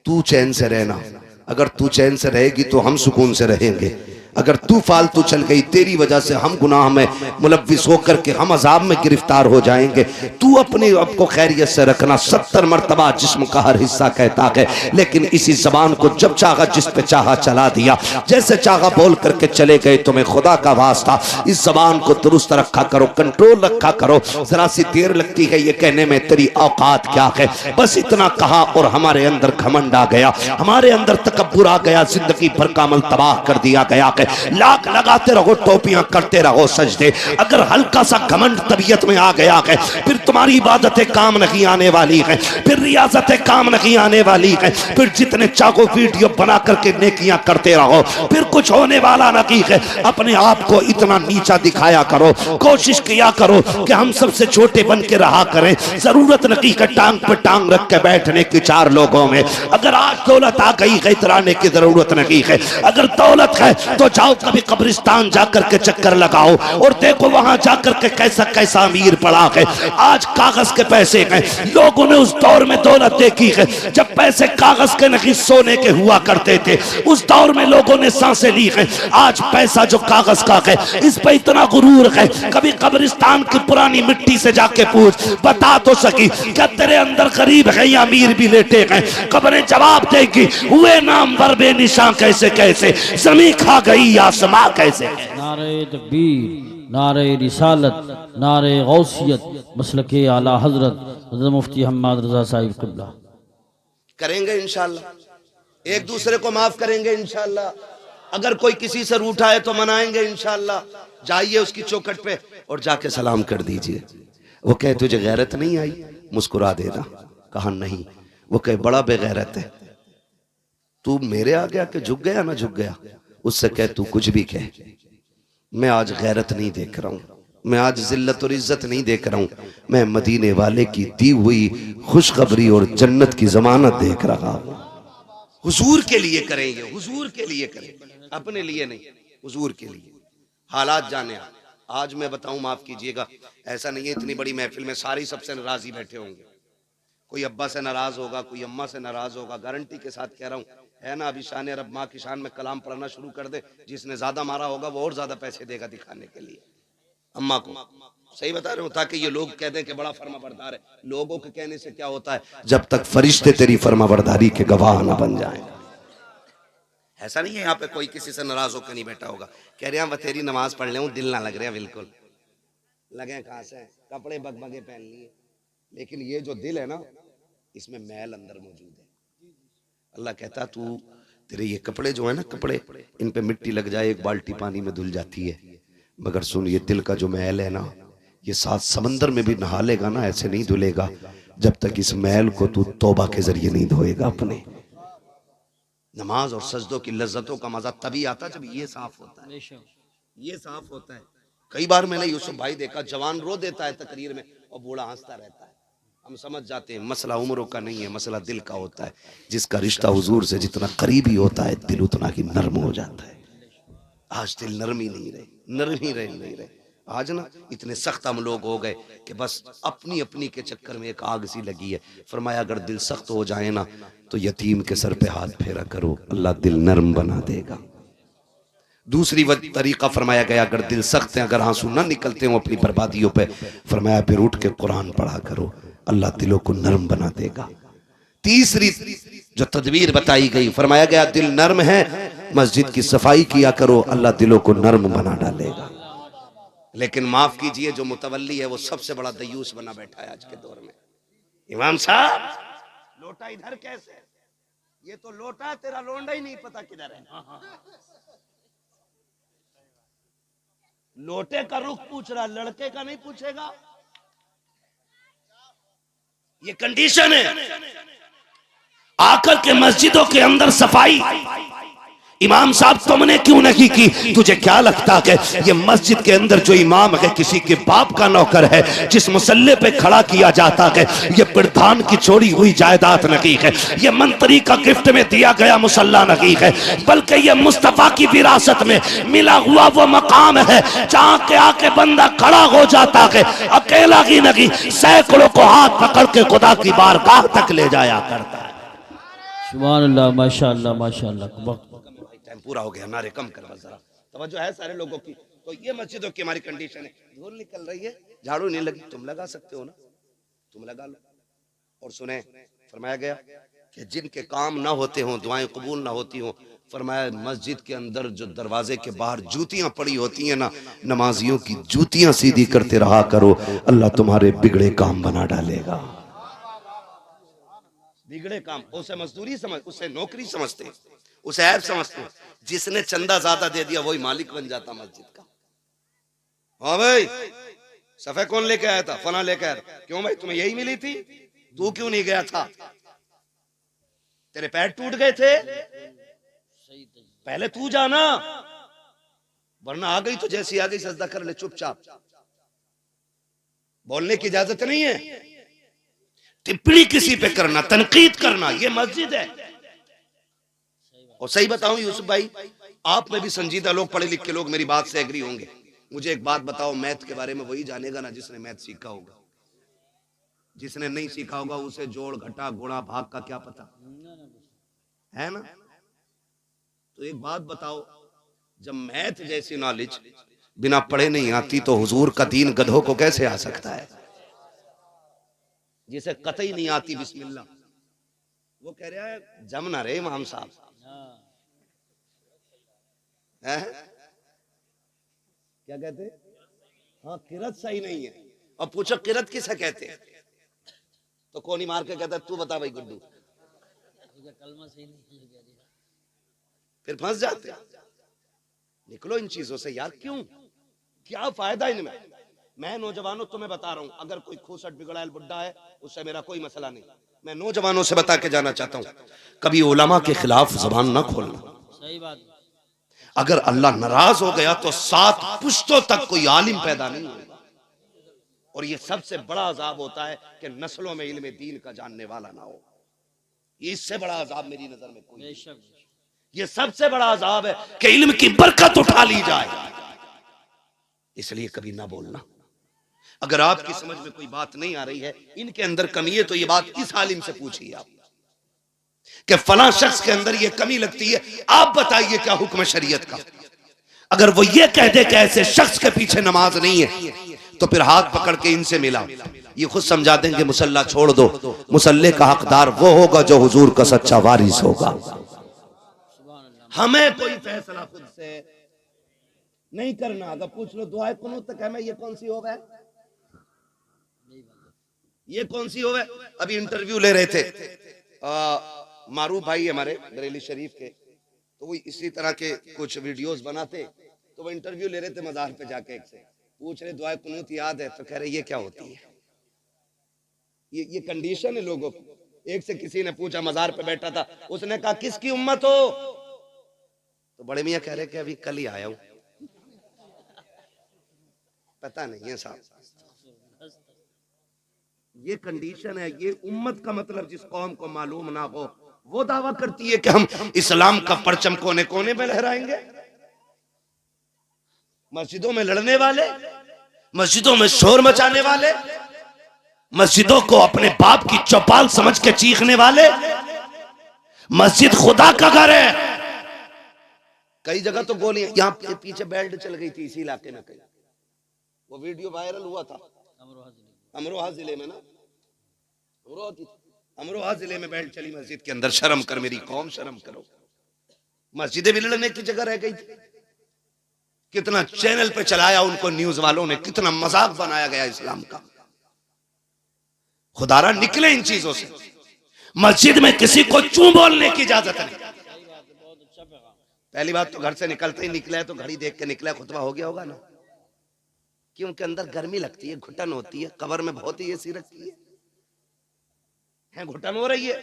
तू चैन से रहना, अगर तू चैन से रहेगी तो हम सुकून से रहेंगे, अगर तू फालतू चल गई तेरी वजह से हम गुनाह में मुलव्विस होकर के हम अजाब में गिरफ्तार हो जाएंगे। तू अपने आप को खैरियत से रखना। 70 मरतबा जिस्म का हर हिस्सा कहता है, लेकिन इसी जबान को जब चाहा जिस पे चाहा चला दिया, जैसे चाहा बोल करके चले गए। तुम्हें खुदा का वास्ता इस जबान को दुरुस्त रखा करो, कंट्रोल रखा करो। जरा सी देर लगती है ये कहने में तेरी औकात क्या है, बस इतना कहा और हमारे अंदर घमंड आ गया, हमारे अंदर तकब्बुर आ गया, जिंदगी भर का अमल तबाह कर दिया गया। है। लाख लगाते रहो, टोपियां करते रहो सजदे। अगर हल्का सा घमंड तबीयत में आ गया है, फिर तुम्हारी इबादतें काम नहीं आने वाली है, फिर रियाजतें काम नहीं आने वाली है। फिर जितने चाहो वीडियो बना करके नेकियां करते रहो, फिर कुछ होने वाला नहीं है। अपने आप को इतना नीचा दिखाया करो, कोशिश किया करो कि हम सबसे छोटे बन के रहा करें। जरूरत नहीं है टांग पे टांग रख के बैठने की चार लोगों में। अगर आज दौलत आ गई है, इतराने की जरूरत नहीं है। अगर दौलत है तो जाओ कभी कब्रिस्तान जाकर के चक्कर लगाओ और देखो वहां जाकर के कैसा कैसा अमीर पड़ा है। आज कागज के पैसे हैं, लोगों ने उस दौर में दौलत देखी है जब पैसे कागज के नहीं सोने के हुआ करते थे। उस दौर में लोगों ने सांसें ली हैं। आज पैसा जो कागज का है, इस पे इतना गुरूर है। कभी कब्रिस्तान की पुरानी मिट्टी से जाके पूछ, बता तो सकी क्या तेरे अंदर गरीब है या अमीर भी लेटे हैं? कब्रें जवाब देगी, हुए नामवर बेनिशान कैसे कैसे, जमीन खा गई आसमां कैसे। नारे तकबीर, नारे रिसालत, नारे गौसियत, मसलके आला हजरत हज़रत मुफ्ती हम्माद रजा साहिब क़िबला। करेंगे इंशाअल्लाह, एक दूसरे को माफ करेंगे इंशाअल्लाह। अगर कोई किसी से रूठा है तो मनाएंगे इंशाअल्लाह। जाइए उसकी चौखट पे और जाके सलाम कर दीजिए। वो कहे तुझे गैरत नहीं आई, मुस्कुरा देना। कहा नहीं। वो कहे बड़ा बेगैरत है, तू मेरे आगे आके झुक गया ना झुक गया। उससे कहे तू कुछ भी कह, मैं आज गैरत नहीं देख रहा हूं, मैं आज जिल्लत और इज्जत नहीं देख रहा हूं, मैं मदीने वाले की दी हुई खुशखबरी और जन्नत की जमानत देख रहा हूं। हुजूर के लिए करेंगे, हुजूर के लिए करेंगे, अपने लिए नहीं, हुजूर के लिए। हालात जाने आज मैं बताऊं, माफ कीजिएगा, ऐसा नहीं है इतनी बड़ी महफिल में सारी सबसे नाराज ही बैठे होंगे। कोई अब्बा से नाराज होगा, कोई अम्मा से नाराज होगा, गारंटी के साथ कह रहा हूं। है ना, अभी शान अरब माँ की शान में कलाम पढ़ना शुरू कर दे, जिसने ज्यादा मारा होगा वो और ज्यादा पैसे देगा दिखाने के लिए अम्मा को। सही बता रहे हो, ताकि ये लोग कह दें कि बड़ा फर्माबरदार है। लोगों के कहने से क्या होता है, जब तक फरिश्ते तेरी फर्माबरदारी के गवाह न बन जाएं। ऐसा नहीं है यहाँ पे कोई किसी से नाराज होकर नहीं बैठा होगा। कह रहे हैं वह तेरी नमाज पढ़ ले, दिल ना लग रहे हैं, बिल्कुल लगे कहाँ से, कपड़े बगबगे पहन लिए, लेकिन ये जो दिल है ना, इसमें मैल अंदर मौजूद है। अल्लाह कहता तू तेरे ये कपड़े जो है ना, कपड़े इन पे मिट्टी लग जाए एक बाल्टी पानी में धुल जाती है, मगर सुन ये दिल का जो मैल है ना, ये 7 समंदर में भी नहा लेगा ना, ऐसे नहीं धुलेगा जब तक इस मैल को तू तौबा के जरिए नहीं धोएगा अपने। नमाज और सजदों की लज्जतों का मजा तभी आता जब ये साफ होता है, ये साफ होता है। कई बार मैंने यूसुफ भाई देखा, जवान रो देता है तकरीर में और बूढ़ा हंसता रहता है। हम समझ जाते हैं मसला उम्रों का नहीं है, मसला दिल का होता है। जिसका रिश्ता हुजूर से जितना करीबी होता है, दिल उतना ही नर्म हो जाता है। आज दिल नरम ही नहीं रहे, नरम ही नहीं रहे। आज ना इतने सख्त हम लोग हो गए कि बस अपनी अपनी के चक्कर में एक आग सी लगी है। फरमाया अगर दिल सख्त हो जाए ना तो यतीम के सर पे हाथ फेरा करो, अल्लाह दिल नरम बना देगा। दूसरी तरीका फरमाया गया, अगर दिल सख्त है, अगर आंसू ना निकलते हो अपनी बर्बादियों पे, फरमाया फिर उठ के कुरान पढ़ा करो, अल्लाह दिलों को नरम बना देगा। तीसरी जो तदबीर बताई गई, फरमाया गया दिल नर्म है, मस्जिद की सफाई किया करो, अल्लाह दिलों को नर्म बना डालेगा। लेकिन माफ कीजिए, जो मुतवल्ली है वो सबसे बड़ा दयूस बना बैठा है आज के दौर में। इमाम साहब लोटा इधर कैसे, ये तो लोटा है, तेरा लोंडा ही नहीं पता किधर है। लोटे का रुख पूछ रहा, लड़के का नहीं पूछेगा। ये कंडीशन है। आकर के मस्जिदों के अंदर सफाई, इमाम साहब तुमने क्यों नहीं की? तुझे क्या लगता है ये मस्जिद के अंदर जो इमाम है किसी के बाप का नौकर है? जिस मुसल्ले पे खड़ा किया जाता है ये प्रधान की छोड़ी हुई जायदाद नहीं है, ये मंत्री का गिफ्ट में दिया गया मुसल्ला नहीं है, बल्कि ये मुस्तफा की विरासत में मिला हुआ वो मकाम है जहाँ के आके बंदा खड़ा हो जाता है, अकेला ही नहीं सैकड़ों को हाथ पकड़ के खुदा की बारगाह तक ले जाया करता है। सुभान अल्लाह, माशाअल्लाह माशाअल्लाह। पूरा हो गया, नारे कम कर बस जरा, तवज्जो है सारे लोगों की। तो ये मस्जिदों की हमारी कंडीशन है। धूल निकल रही है, झाड़ू नहीं लगी, तुम लगा सकते हो ना, तुम लगा लो। और सुने, फरमाया गया कि जिनके काम ना होते हों, दुआएं कबूल ना होती हों, फरमाया मस्जिद के अंदर जो दरवाजे के बाहर जूतियां पड़ी होती हैं ना, नमाजियों की जूतियां सीधी करते रहा करो, अल्लाह तुम्हारे बिगड़े काम बना डालेगा। बिगड़े काम उसे मजदूरी समझ, उसे नौकरी समझते, उसे ऐप समझते हो। जिसने चंदा ज्यादा दे दिया वही मालिक बन जाता मस्जिद का। हाँ भाई, सफे कौन लेके आया था? फला लेके आया था। क्यों भाई, तुम्हें यही मिली थी? तू क्यों नहीं गया था? तेरे पैर टूट गए थे, पहले तू जाना, वरना आ गई तो जैसी आ गई सजदा कर ले चुपचाप। बोलने की इजाजत नहीं है, टिप्पणी किसी पे करना, तनकीद करना, ये मस्जिद है। और सही बताऊं यूसुफ भाई, आप में भी संजीदा लोग, पढ़े लिखे लोग मेरी बात से एग्री होंगे। मुझे एक बात बताओ, मैथ के बारे में वही जानेगा ना जिसने मैथ सीखा होगा। जिसने नहीं सीखा होगा उसे जोड़ घटा गुणा भाग का क्या पता है ना। तो एक बात बताओ, जब मैथ जैसी नॉलेज बिना पढ़े नहीं आती तो हुजूर का दीन गधों को कैसे आ सकता है? जिसे कतई नहीं आती बिस्मिल्लाह, वो कह रहा है जमना रे इमाम साहब है? क्या कहते? हाँ, किरत सही नहीं है। अब पूछो किरत किसे कहते हैं, तो कोनी मार के कहता है तू बता भाई गुड्डू। फिर फंस जाते हैं। निकलो इन चीजों से यार, क्यों, क्या फायदा इनमें? मैं नौजवानों तुम्हें बता रहा हूं, अगर कोई खूसट बिगड़ायल बुड्ढा है उससे मेरा कोई मसला नहीं। मैं नौजवानों से बता के जाना चाहता हूं, कभी उलमा के खिलाफ जबान ना खोलना। सही बात। अगर अल्लाह नाराज हो गया तो 7 पुश्तों तक कोई आलिम पैदा नहीं होगा। और ये सबसे बड़ा अजाब होता है कि नस्लों में इल्म दीन का जानने वाला ना हो। इससे बड़ा अजाब मेरी नजर में कोई नहीं। ये सबसे बड़ा अजाब है कि इल्म की बरकत उठा ली जाए। इसलिए कभी ना बोलना। अगर आपकी समझ में कोई बात नहीं आ रही है, इनके अंदर कमी है, तो ये बात इस आलिम से पूछिए आप कि फला शख्स के अंदर ये कमी लगती है, आप बताइए क्या हुक्म शरीयत का। अगर वो ये कह दे कि ऐसे शख्स के पीछे नमाज नहीं है, तो फिर हाथ पकड़ के इनसे मिला, ये खुद समझा देंगे मुसल्ला छोड़ दो। मुसल्ले का हकदार वो होगा जो हुजूर का सच्चा वारिस होगा। हमें कोई फैसला खुद से नहीं करना। अगर पूछ लो दुआए कुनूत तक है, ये कौन सी होवे, ये कौन सी होवे? अभी इंटरव्यू ले रहे थे मारूफ भाई हमारे बरेली शरीफ के, तो वो इसी तरह के कुछ वीडियोस बनाते, तो वो इंटरव्यू ले रहे थे मजार पे जाके। एक से पूछ रहे दुआए कुनूत याद है? तो कह रहे ये क्या होती है? ये कंडीशन है लोगों की। एक से किसी ने पूछा, मजार पे बैठा था, उसने कहा किसकी उम्मत हो? तो बड़े मियाँ कह रहे कि अभी कल ही आया हूं, पता नहीं है साहब। ये कंडीशन है। ये उम्मत का मतलब जिस कौम को मालूम ना हो, वो दावा करती है कि हम इस्लाम का परचम कोने कोने में लहराएंगे। मस्जिदों में लड़ने वाले, मस्जिदों में शोर मचाने वाले, मस्जिदों को अपने बाप की चौपाल समझ के चीखने वाले। मस्जिद खुदा का घर है। कई जगह तो गोलियां, यहाँ पीछे बेल्ट चल गई थी इसी इलाके में, कहीं वो वीडियो वायरल हुआ था। अमरोहा जिले में ना, अमरोहा जिले में बेल्ट चली मस्जिद के अंदर। शर्म कर मेरी कौम, शर्म करो। मस्जिदें भी लड़ने की जगह रह गई थी। कितना चैनल पे चलाया उनको न्यूज वालों ने, कितना मजाक बनाया गया इस्लाम का। खुदारा निकले इन चीजों से। मस्जिद में किसी को चू बोलने की इजाजत नहीं। पहली बात तो घर से निकलते ही निकला है तो घड़ी देख के निकला, खुतबा हो गया होगा ना, क्योंकि अंदर गर्मी लगती है, घुटन होती है। कब्र में बहुत ही एसी रखी है, घुटन हो रही है,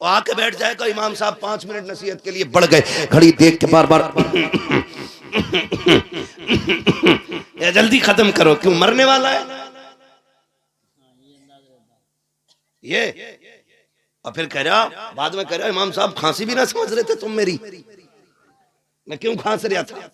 और आके बैठ जाएगा इमाम साहब 5 मिनट नसीहत के लिए, बढ़ गए, घड़ी देख के बार बार जल्दी खत्म करो, क्यों मरने वाला है ये। और फिर कह रहा, बाद में कह रहा इमाम साहब खांसी भी ना समझ रहे थे तुम मेरी, मैं क्यों खांस रहा था।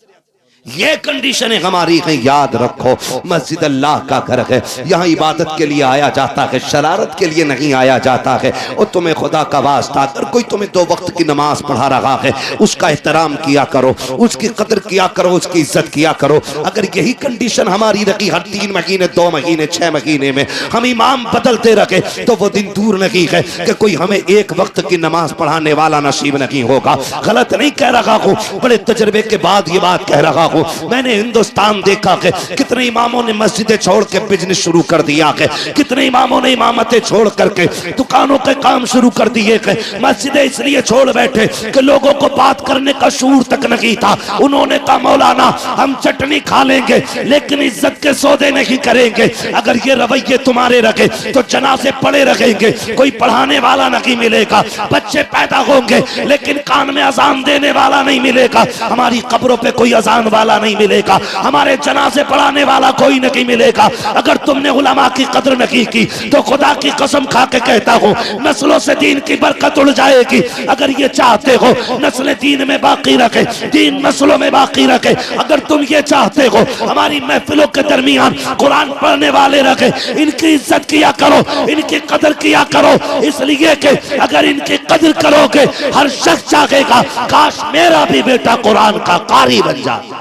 ये कंडीशन है हमारी है, याद रखो। मस्जिद अल्लाह का घर है, यहाँ इबादत के लिए आया जाता है, शरारत के लिए नहीं आया जाता है। और तुम्हें खुदा का वास्ता, अगर कोई तुम्हें 2 वक्त की नमाज पढ़ा रहा है, उसका एहतराम किया करो, उसकी कदर किया करो, उसकी इज्जत किया करो। अगर यही कंडीशन हमारी रखी, हर 3 महीने 2 महीने 6 महीने में हम इमाम बदलते रखे, तो वो दिन दूर नहीं है कि कोई हमें 1 वक्त की नमाज पढ़ाने वाला नसीब नहीं होगा। गलत नहीं कह रहा हूँ, बड़े तजर्बे के बाद ये बात कह रहा हूँ, मैंने हिंदुस्तान देखा कि कितने इमामों ने मस्जिदें छोड़ के बिजनेस शुरू कर दिया है, कितने इमामों ने इमामतें छोड़ करके दुकानों के काम शुरू कर दिए हैं। मस्जिदें इसलिए छोड़ बैठे कि लोगों को बात करने का शूर तक नहीं था। उन्होंने कहा मौलाना हम चटनी खा लेंगे लेकिन इज्जत के सौदे नहीं करेंगे। अगर ये रवैये तुम्हारे रखे तो जनाजे पड़े रखेंगे, कोई पढ़ाने वाला नहीं मिलेगा, बच्चे पैदा होंगे लेकिन कान में अजान देने वाला नहीं मिलेगा, हमारी कब्रों पे कोई अजान वाला नहीं मिलेगा, हमारे जनाजे पढ़ाने वाला कोई नहीं मिलेगा। अगर तुमने उलमा की कदर नहीं की तो खुदा की कसम खा के कहता हूँ नस्लों से दीन की बरकत उड़ जाएगी। अगर ये चाहते हो नस्लें दीन में बाकी रखे, दीन नस्लों में बाकी रखे, अगर तुम ये चाहते हो हमारी महफिलों के दरमियान कुरान पढ़ने वाले रखे, इनकी इज्जत किया करो, इनकी कदर किया करो, इसलिए कि अगर इनकी कदर करोगे हर शख्स चाहेगा काश मेरा भी बेटा कुरान का कारी बन जाए।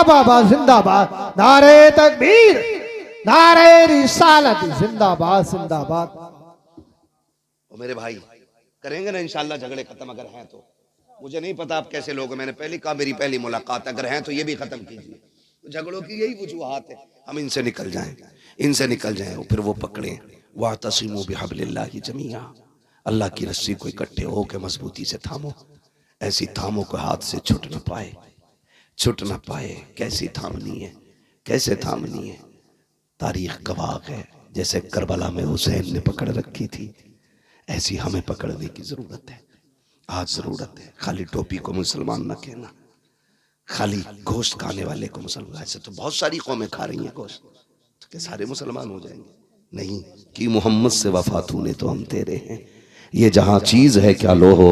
बाबा जिंदाबाद, नारे तकबीर, नारे रिसालत, जिंदाबाद जिंदाबाद। और मेरे भाई करेंगे ना इंशाल्लाह झगड़े खत्म, अगर हैं तो। मुझे नहीं पता आप कैसे लोग, मैंने पहले कहा मेरी पहली मुलाकात, अगर हैं तो ये भी खत्म कीजिए। झगड़ों की यही वजूहात है, हम इनसे निकल जाएं, इनसे निकल जाएं, फिर वो पकड़े वातसिमू बिहब्लिल्लाहि जमीआ, अल्लाह की रस्सी को इकट्ठे हो के मजबूती से थामो, ऐसी थामो को हाथ से छूट न पाए, छूट न पाए। कैसी थामनी है, कैसे थामनी है, तारीख गवाह है। जैसे करबला में हुसैन ने पकड़ रखी थी, ऐसी हमें पकड़ने की जरूरत है, आज जरूरत है। खाली टोपी को मुसलमान न कहना, खाली गोश्त खाने वाले को मुसलमान, ऐसे तो बहुत सारी कौमें खा रही हैं गोश्त, तो क्या सारे मुसलमान हो जाएंगे? नहीं, कि मोहम्मद से वफा तूने तो हम तेरे हैं, ये जहां चीज है क्या लो हो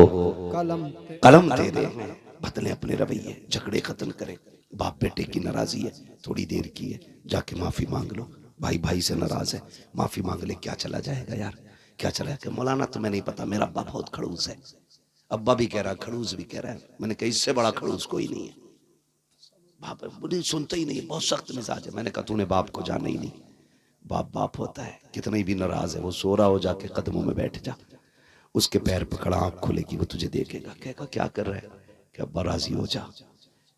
कलम तेरे हैं। बदले अपने रवैये, झगड़े खत्म करें। बाप बेटे की नाराजी है, थोड़ी देर की है, जाके माफी मांग लो। भाई भाई से नाराज है, माफी मांग ले, क्या चला जाएगा यार, क्या चला जाएगा। मौलाना तुम्हें नहीं पता मेरा अब्बा बहुत खड़ूस है, अब्बा भी कह रहा है, खड़ूस भी कह रहा है। मैंने कहा इससे बड़ा खड़ूस कोई नहीं है। बाप बुरी सुनते ही नहीं, बहुत सख्त मिजाज है। मैंने कहा तूने बाप को जाना ही नहीं, बाप बाप होता है, कितना भी नाराज है वो सो रहा हो, जाके कदमों में बैठ जा, उसके पैर पकड़ा, आंख खुलेगी, वो तुझे देखेगा, कहेगा क्या कर रहा है, कि अब्बा राजी हो जा।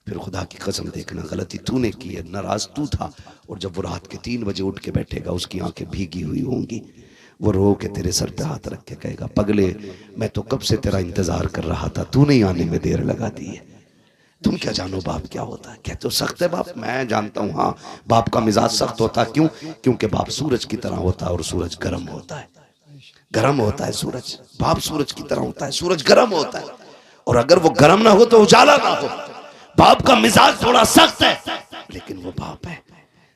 फिर खुदा की कसम देखना गलती तूने की है, नाराज तू था। और जब वो रात के 3 बजे उठ के बैठेगा, उसकी आंखें भीगी हुई होंगी, वो रो के तेरे सर पे हाथ रख के कहेगा पगले मैं तो कब से तेरा इंतजार कर रहा था, तूने ही आने में देर लगा दी है। तुम क्या जानो बाप क्या होता है। क्या तो सख्त है बाप, मैं जानता हूँ, हाँ बाप का मिजाज सख्त होता है। क्यों? क्योंकि बाप सूरज की तरह होता है और सूरज गर्म होता है, गर्म होता है सूरज। बाप सूरज की तरह होता है, सूरज गर्म होता है, और अगर वो गर्म ना हो तो उजाला ना हो। बाप का मिजाज थोड़ा सख्त है, लेकिन वो बाप है।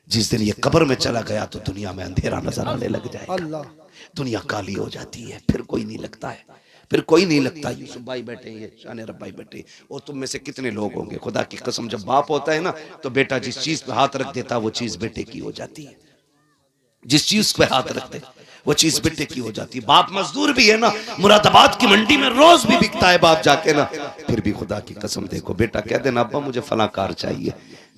जिस दिन ये कब्र में चला गया तो दुनिया में अंधेरा नजर आने लग जाएगा, दुनिया काली हो जाती है, फिर कोई नहीं लगता है, फिर कोई नहीं लगता। यूसुफ भाई बैठे हैं, शान रब भाई बैठे, और तुम में से कितने लोग होंगे, खुदा की कसम जब बाप होता है ना तो बेटा जिस चीज पे हाथ रख देता वो चीज बेटे की हो जाती है, जिस चीज पे हाथ रखते वो चीज बेटे की हो जाती है। बाप मजदूर भी है ना, मुरादाबाद की मंडी में रोज भी बिकता है बाप जाके ना, फिर भी खुदा की कसम देखो बेटा कह देना अब्बा मुझे फला कार चाहिए,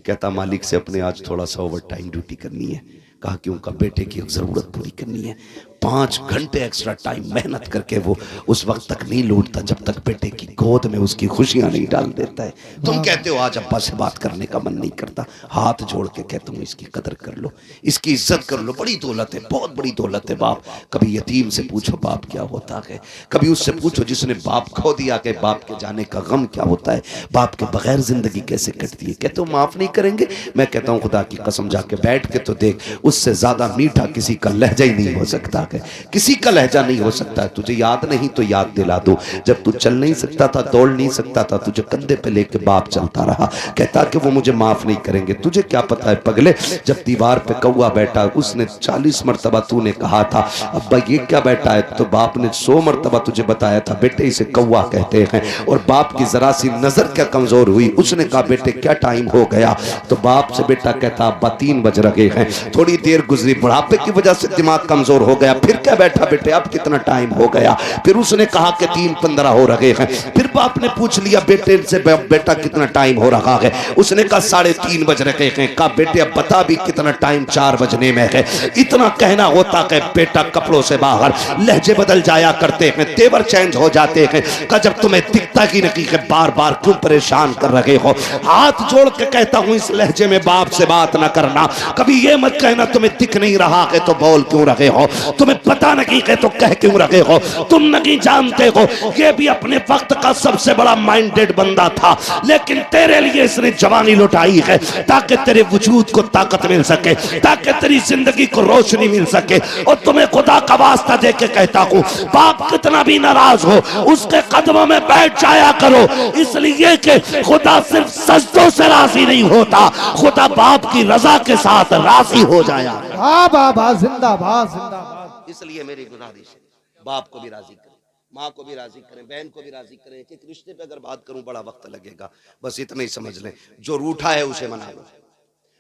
कहता मालिक से अपने आज थोड़ा सा ओवर टाइम ड्यूटी करनी है। कहा कि उनका बेटे की जरूरत पूरी करनी है, 5 घंटे एक्स्ट्रा टाइम मेहनत करके वो उस वक्त तक नहीं लौटता जब तक बेटे की गोद में उसकी खुशियां नहीं डाल देता है। तुम कहते हो आज अब्बा से बात करने का मन नहीं करता, हाथ जोड़ के कहता हूँ इसकी कदर कर लो, इसकी इज्जत कर लो, बड़ी दौलत है, बहुत बड़ी दौलत है बाप। कभी यतीम से पूछो बाप क्या होता है, कभी उससे पूछो जिसने बाप खो दिया कि बाप के जाने का गम क्या होता है, बाप के बगैर जिंदगी कैसे कटती है। कहते हो माफ नहीं करेंगे, मैं कहता हूँ खुदा की कसम जाके बैठ के तो देख, उससे ज्यादा मीठा किसी का लहजा ही नहीं हो सकता है, किसी का लहजा नहीं हो सकता है। तुझे याद नहीं तो याद दिला दो, जब तू चल नहीं सकता था, दौड़ नहीं सकता था, तुझे कंधे पे लेके बाप चलता रहा, कहता कि वो मुझे माफ नहीं करेंगे। तुझे क्या पता है पगले, जब दीवार पे कौवा बैठा उसने 40 मरतबा तूने कहा था अब्बा ये क्या बैठा है, तो बाप ने 100 मरतबा तुझे बताया था बेटे इसे कौवा कहते हैं। और बाप की जरा सी नजर क्या कमजोर हुई, उसने कहा बेटे क्या टाइम हो गया, तो बाप से बेटा कहता अब्बा 3 बज रहे हैं। थोड़ी देर गुजरी, बुढ़ापे की वजह से दिमाग कमजोर हो गया, फिर क्या बैठा बेटे, अब कितना टाइम हो गया? फिर उसने कहा कि 3:15 हो रहे हैं। फिर बाप ने पूछ लिया बेटे से, बेटा कितना टाइम हो रहा है? उसने कहा 3:30 बज रहे हैं। कहा बेटे अब बता भी कितना टाइम? 4 बजने में है। इतना कहना होता कि बेटा कपड़ों से बाहर, लहजे बदल जाया करते हैं, तेवर चेंज हो जाते हैं। कहा जब तुम्हें दिखता ही नहीं है बार बार क्यों परेशान कर रहे हो? हाथ जोड़ के कहता हूं इस लहजे में बाप से बात ना करना। कभी ये मत कहना तुम्हें दिख नहीं रहा है तो बोल क्यों रहे हो, तुम्हें पता नहीं है तो कह क्यों रहे हो। तुम नहीं जानते हो ये भी अपने वक्त का सबसे बड़ा माइंडेड बंदा था, लेकिन तेरे लिए इसने जवानी लुटाई है ताकि तेरे वजूद को ताकत मिल सके, ताकि तेरी जिंदगी को रोशनी मिल सके। और तुम्हें खुदा का वास्ता दे के कहता हूं, बाप कितना भी नाराज हो उसके कदमों में बैठ जाया करो, इसलिए कि खुदा सिर्फ सजदों से राजी नहीं होता, खुदा बाप की रजा के साथ राजी हो जाया। वाह बाबा जिंदाबाद जिंदाबाद। इसलिए मेरी गुजारिश है, बाप को भी राजी करें, माँ को भी राजी करें, बहन को भी राजी करें। कि रिश्ते पे अगर बात करूं बड़ा वक्त लगेगा, बस इतना ही समझ लें, जो रूठा है उसे मना लो।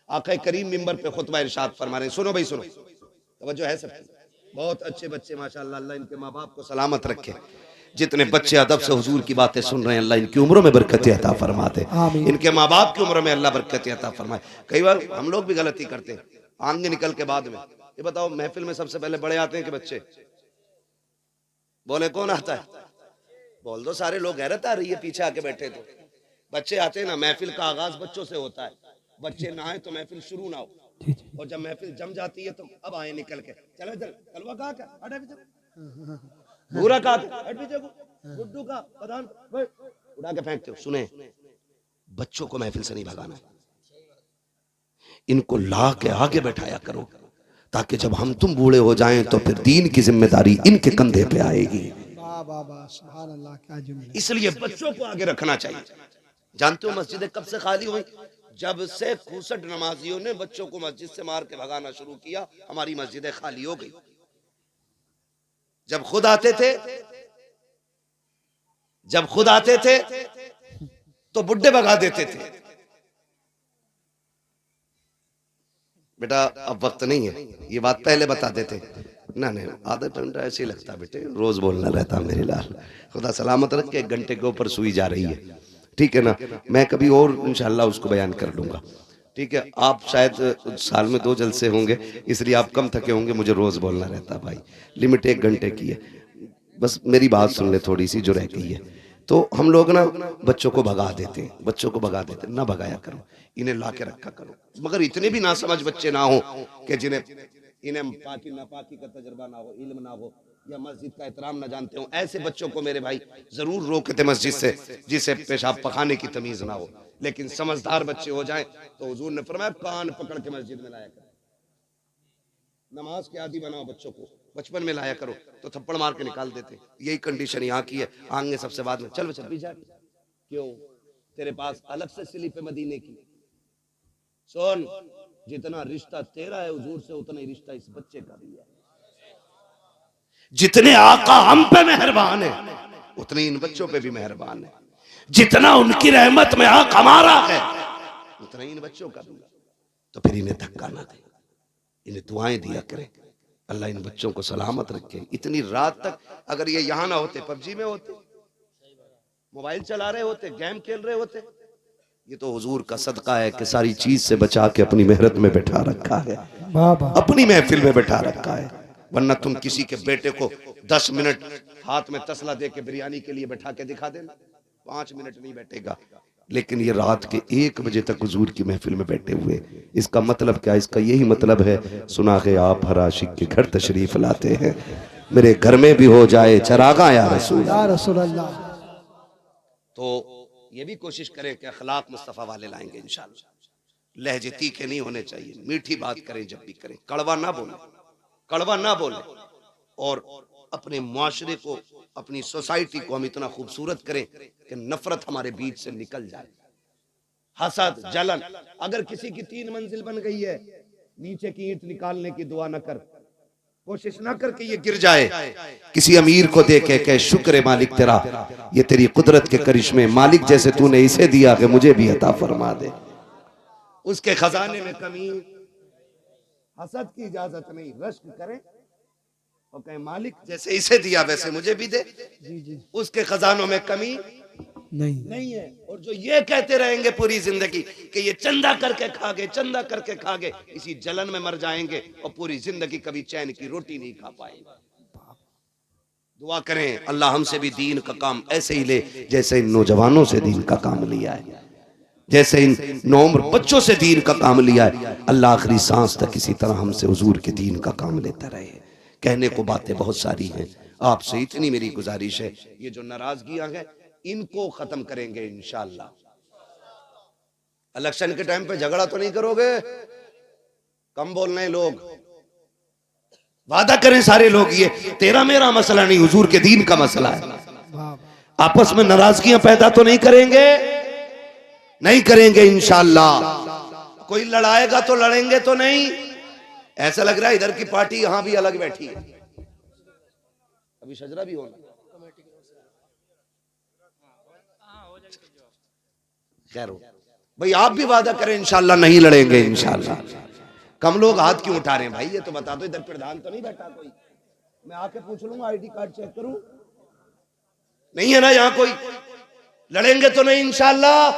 आका करीम मिंबर पे खुतबा इरशाद फरमा रहे हैं, सुनो भाई सुनो, तवज्जो है सबकी। बहुत अच्छे बच्चे माशाअल्लाह, अल्लाह इनके माँ बाप को सलामत रखे। जितने बच्चे अदब से हुजूर की बातें सुन रहे हैं, अल्लाह इनकी उम्रों में बरकतें अता फरमाते, इनके माँ बाप की उम्र में अल्लाह बरकतें अता फरमाए। कई बार हम लोग भी गलती करते हैं, आगे निकल के बाद में। ये बताओ महफिल में सबसे पहले बड़े आते हैं कि बच्चे? बोले कौन आता है? बोल दो, सारे लोग। गैरत आ रही है पीछे आके बैठे तो बच्चे आते हैं ना। महफिल का आगाज बच्चों से होता है, बच्चे ना आए तो महफिल शुरू ना हो, और जब महफिल जम जाती है तो अब आए निकल के, चलो इधर कलवा कहा क्या, हट पीछे, भूरा कहा हट पीछे, गुड्डू का प्रधान उड़ा के फेंकते हो। सुने, बच्चों को महफिल से नहीं भगाना है, इनको ला के आगे बैठाया करो, ताकि जब हम तुम बूढ़े हो जाएं तो फिर दीन की जिम्मेदारी इनके कंधे पे आएगी। इसलिए बच्चों को आगे रखना चाहिए। जानते हो मस्जिदें कब से खाली हुई? जब से 65 नमाजियों ने बच्चों को मस्जिद से मार के भगाना शुरू किया, हमारी मस्जिदें खाली हो गई। जब खुद आते थे तो बुड्ढे भगा देते थे। बेटा अब वक्त नहीं है, ये बात पहले बता देते ना। नहीं, आदत ऐसे ही लगता बेटे, रोज बोलना रहता मेरे लाल। खुदा सलामत रख के 1 घंटे के ऊपर सुई जा रही है, ठीक है ना। मैं कभी और इंशाल्लाह उसको बयान कर लूंगा, ठीक है। आप शायद साल में 2 जलसे होंगे, इसलिए आप कम थके होंगे, मुझे रोज बोलना रहता भाई। लिमिट 1 घंटे की है, बस मेरी बात सुन ले थोड़ी सी जो रह गई है। तो हम लोग ना बच्चों को भगा देते हैं, बच्चों को भगा देते हैं। ना भगाया करो, इन्हें ला के रखा करो, मगर इतने भी ना समझ बच्चे ना हो कि जिन्हें इन्हें पाकी नापाकी का तजर्बा ना हो, इल्म ना हो, या मस्जिद का एहतराम ना जानते हो। ऐसे बच्चों को मेरे भाई जरूर रोके थे मस्जिद से, जिसे पेशाब पखाने की तमीज ना हो। लेकिन समझदार बच्चे हो जाएं तो हुजूर ने फरमाया कान पकड़ के मस्जिद में लाया करो। नमाज के आदी बनाओ बच्चों को, बचपन में लाया करो, तो थप्पड़ मार के निकाल देते। यही कंडीशन यहाँ की है, आएंगे सबसे बाद में। चल बच्चा पीछे, क्यों तेरे पास अलग से स्लिप है मदीने की? सुन, जितना रिश्ता तेरा है हुजूर से, उतना ही रिश्ता इस बच्चे का भी है। जितने आका हम पे मेहरबान है, उतने इन बच्चों पे भी मेहरबान है। जितना उनकी रहमत में हक हमारा है, उतना इन बच्चों का भी। तो फिर इन्हें धक्का ना दे, इन्हें दुआएं दिया करें, अल्लाह इन बच्चों को सलामत रखे। इतनी रात तक अगर ये यहाँ ना होते, पबजी में होते, मोबाइल चला रहे होते, गेम खेल रहे होते। ये तो हुजूर का सदका है कि सारी चीज से बचा के अपनी मेहरत में बैठा रखा है, अपनी महफिल में बैठा रखा है। वरना तुम किसी के बेटे को 10 मिनट हाथ में तसला दे के बिरयानी के लिए बैठा के दिखा देना, 5 मिनट नहीं बैठेगा। लेकिन ये रात के 1 बजे तक हुजूर की महफिल में बैठे हुए, इसका मतलब क्या? इसका यही मतलब है, सुना के आप हर आशिक के घर तशरीफ लाते हैं, मेरे घर में भी हो जाए चरागा या रसूल अल्लाह। तो ये भी कोशिश करें कि अखलाक मुस्तफ़ा वाले लाएंगे इंशाअल्लाह। लहजे तीखे नहीं होने चाहिए, मीठी बात करें जब भी करें, कड़वा ना बोले, कड़वा ना बोले। और अपने मुआशरे को, अपनी सोसाइटी को हम इतना खूबसूरत करें कि नफरत हमारे बीच से निकल जाए। हसद, जलन, अगर किसी की 3 मंजिल बन गई है, नीचे की ईंट निकालने की दुआ न कर, कोशिश ना करके ये गिर जाए। किसी अमीर को देखे के शुक्र है मालिक तेरा, ये तेरी कुदरत के करिश्मे, मालिक जैसे तूने इसे दिया कि मुझे भी अता फरमा दे। उसके खजाने में कमी, हसद की इजाजत नहीं। रश्क करें, और कहें मालिक जैसे इसे दिया वैसे मुझे भी दे, जी जी उसके खजानों में कमी नहीं नहीं है। और जो ये कहते रहेंगे पूरी जिंदगी कि ये चंदा करके खा गए, चंदा करके खा गए, इसी जलन में मर जाएंगे और पूरी जिंदगी कभी चैन की रोटी नहीं खा पाएंगे। दुआ करें अल्लाह हमसे भी दीन का काम ऐसे ही ले जैसे इन नौजवानों से दीन का काम लिया है, जैसे इन नौम्र बच्चों से दीन का काम लिया है। अल्लाह आखिरी सांस तक इसी तरह हमसे हुजूर के दीन का काम लेता रहे। कहने को बातें बहुत सारी हैं, आपसे इतनी मेरी गुजारिश है, ये जो नाराजगियां हैं इनको खत्म करेंगे इंशाअल्लाह। इलेक्शन के टाइम पे झगड़ा तो नहीं करोगे, कम बोलने लोग, वादा करें सारे लोग, ये तेरा मेरा मसला नहीं, हुजूर के दीन का मसला है। वाह आपस में नाराजगियां पैदा तो नहीं करेंगे, नहीं करेंगे इंशाअल्लाह। कोई लड़ाएगा तो लड़ेंगे तो नहीं। ऐसा लग रहा है इधर की पार्टी यहां भी अलग बैठी है, अभी शजरा भी होना, खैर हो भाई, आप भी वादा करें इंशाअल्लाह नहीं लड़ेंगे इंशाअल्लाह। कम लोग हाथ क्यों उठा रहे हैं भाई, ये तो बता दो, इधर प्रधान तो नहीं बैठा कोई, मैं आके पूछ लूंगा, आईडी कार्ड चेक करूं, नहीं है ना यहाँ कोई। लड़ेंगे तो नहीं इंशाअल्लाह,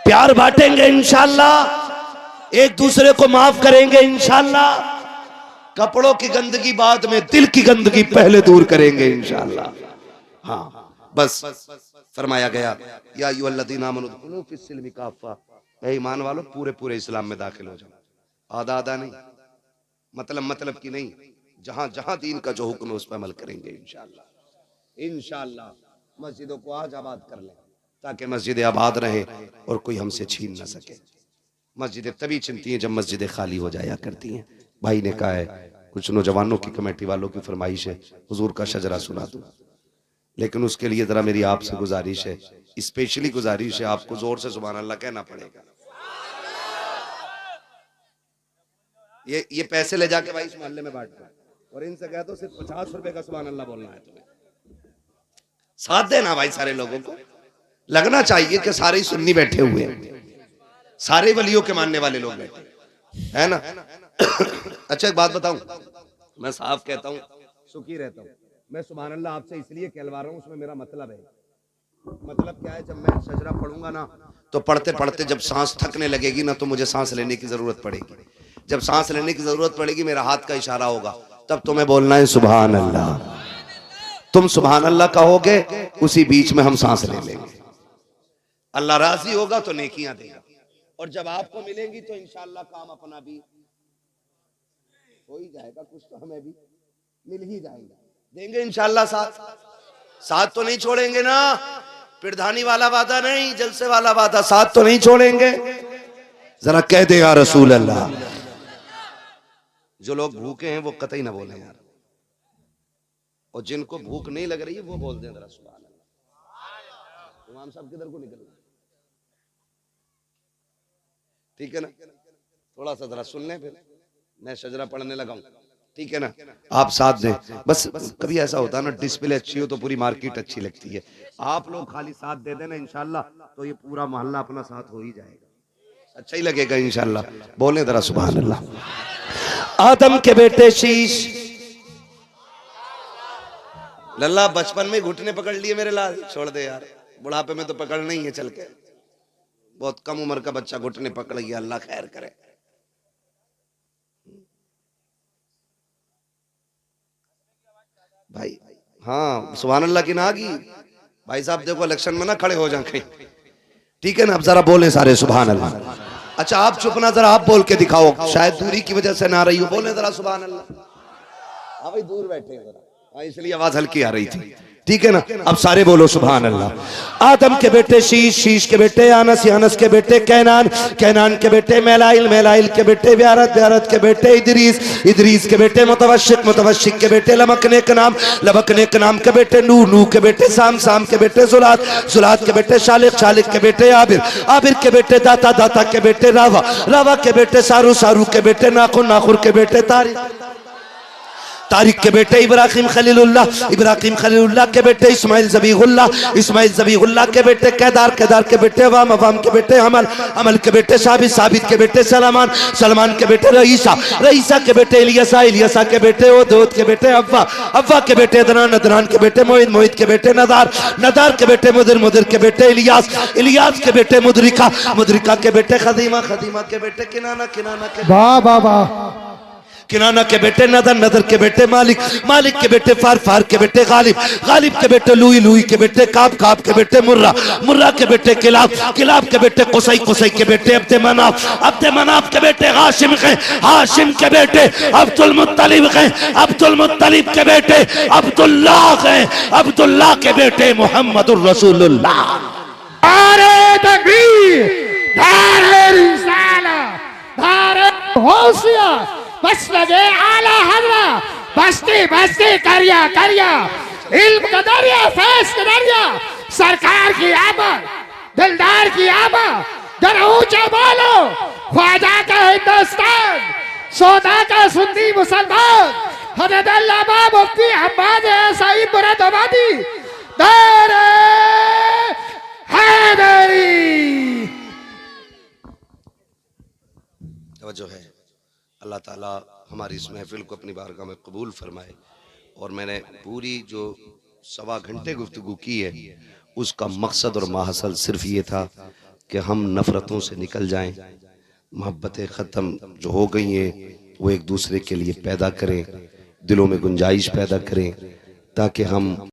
प्यार बांटेंगे इंशाअल्लाह, एक दूसरे को माफ करेंगे इंशाअल्लाह, कपड़ों की गंदगी बाद में, दिल की गंदगी पहले दूर करेंगे इंशाअल्लाह। हाँ बस फरमाया गया या अय्युहल्लज़ीना आमनू उदखुलू फिस्सिल्मि काफ़ा, ऐ ईमान वालों पूरे पूरे इस्लाम में दाखिल हो जाओ, आधा आधा नहीं, मतलब की नहीं, जहां जहां दीन का जो हुक्म है उस पर अमल करेंगे इंशाअल्लाह। इंशाअल्लाह मस्जिदों को आज आबाद कर लें ताकि मस्जिदें आबाद रहें और कोई हमसे छीन न सके। मस्जिदें तभी चिनती हैं जब मस्जिदें खाली हो जाया करती हैं। भाई ने कहा है कुछ नौजवानों की कमेटी वालों की फरमाइश है हुजूर का शजरा सुना दूं, लेकिन उसके लिए जरा मेरी आपसे गुजारिश है, स्पेशली गुजारिश है, आपको जोर से सुभान अल्लाह कहना पड़ेगा। ये पैसे ले जाके भाई इस मोहल्ले में बांट दो और इनसे कह दो सिर्फ 50 रुपए का सुभान अल्लाह बोलना है तुम्हें। साथ देना भाई, सारे लोगों को लगना चाहिए कि सारे ही सुन्नी बैठे हुए हैं, सारे वलियों के मानने वाले लोग बैठे है ना। अच्छा एक बात बताऊं, मैं साफ कहता हूं, सुखी रहता हूं, मैं सुभान अल्लाह आपसे इसलिए कहलवा रहा हूं, उसमें मेरा मतलब है। मतलब क्या है, जब मैं सजरा पढ़ूंगा ना तो पढ़ते पढ़ते जब सांस थकने लगेगी ना तो मुझे सांस लेने की जरूरत पड़ेगी, जब सांस लेने की जरूरत पड़ेगी मेरा हाथ का इशारा होगा, तब तुम्हें बोलना है सुभान अल्लाह। तुम सुभान अल्लाह कहोगे, उसी बीच में हम सांस ले लेंगे। अल्लाह राजी होगा तो नेकियां देगा, और जब आपको मिलेंगी तो इंशाअल्लाह काम अपना भी हो ही जाएगा, कुछ तो हमें भी मिल ही जाएगा, देंगे इंशाअल्लाह। साथ तो नहीं छोड़ेंगे ना, प्रधानी वाला वादा नहीं, जलसे वाला वादा, साथ तो नहीं छोड़ेंगे। जरा कह दे या रसूल अल्लाह। जो लोग भूखे हैं वो कतई ना बोले यार, और जिनको भूख नहीं लग रही है वो बोल दें जरा सुभान अल्लाह। इमाम साहब किधर को निकल गए, ठीक है ना, थोड़ा सा जरा सुन लें, फिर मैं शजरा पढ़ने लगा हूं, ठीक है ना, आप साथ दें बस। कभी ऐसा होता है ना, डिस्प्ले अच्छी हो तो पूरी मार्केट अच्छी लगती है, आप लोग खाली साथ दे देना इंशाअल्लाह, तो ये पूरा मोहल्ला अपना साथ हो ही जाएगा, अच्छा ही लगेगा इंशाअल्लाह। बोले जरा सुभान अल्लाह। आदम के बेटे शीश, लल्ला बचपन में घुटने पकड़ लिए मेरे लाल, छोड़ दे यार, बुढ़ापे में तो पकड़ नहीं है, चल के बहुत कम उम्र का बच्चा घुटने पकड़ लिया, अल्लाह खैर करे। भाई हाँ सुभान अल्लाह की नागी, भाई साहब देखो इलेक्शन में ना खड़े हो जाए कहीं, ठीक है ना, अब जरा बोले सारे सुभान अल्लाह। अच्छा आप चुप ना, जरा आप बोल के दिखाओ, शायद दूरी की वजह से ना रही हो, बोले जरा सुभान अल्लाह। हाँ भाई दूर बैठे हैं जरा, हाँ इसलिए आवाज हल्की आ रही थी, ठीक है ना, अब सारे बोलो सुभान अल्लाह। आदम के बेटे शीश, शीश के बेटे यानस, यानस के बेटे कैनान, कैनान के बेटे मेलाइल, मेलाइल के बेटे व्यारत, व्यारत के बेटे इदरीस, इदरीस के बेटे मुतवशिक, मुतवशिक के बेटे लमकने के नाम, लमकने के नाम के बेटे नूह, नूह के बेटे साम, साम के बेटे जुलात, जुलात के बेटे शालिक, शालिक के बेटे आबिर, आबिर के बेटे दाता, दाता के बेटे रावा, रावा के बेटे सारू, सारू के बेटे नाखुर, नाखुर के बेटे तारिक, तारिक के बेटे इब्राहिम खलीलुल्लाह के बेटे इस्माइल ज़बीहुल्लाह के बेटे केदार के बेटे अवाम के बेटे अमल के बेटे साबित के बेटे सलमान के बेटे रईसा के बेटे इलियासा के बेटे ओद के बेटे अव्वा के बेटे अदनान के बेटे मोहित के बेटे नदार के बेटे मुदिर के बेटे इलियास के बेटे मुदरिका के बेटे खदीमा के बेटे किनाना के वाह वाह वाह किनाना के बेटे नदर के बेटे मालिक के बेटे फार के बेटे गालिब के बेटे लुई के बेटे काब के बेटे मुर्रा के बेटे किलाब के बेटे कुसै के बेटे अब्द मनाफ के बेटे हाशिम के बेटे अब्दुल मुत्तलिब के बेटे अब्दुल्लाह के बेटे मोहम्मदुर रसूलुल्लाह। नारे तकबीर, नारे रिसालत, नारे गौसियत, बस लगे आला हजरा, बस्ती करिया इल्म का दरिया, फैज का दरिया, सरकार की आमद, दिलदार की आमद, जरा ऊंचे बोलो, ख्वाजा का हिंदुस्तान, सौदा का सुन्नी मुसलमान, हजरत अल्लामा मुफ्ती हम्माद सईद मुरादाबादी, नारे हैदरी। तवज्जो है, अल्लाह ताला हमारी इस महफिल को अपनी बारगाह में कबूल फरमाए। और मैंने पूरी जो 1.25 घंटे गुफ्तगू की है उसका मकसद और माहसल सिर्फ ये था कि हम नफरतों से निकल जाएं, मोहब्बतें ख़त्म जो हो गई हैं वो एक दूसरे के लिए पैदा करें, दिलों में गुंजाइश पैदा करें ताकि हम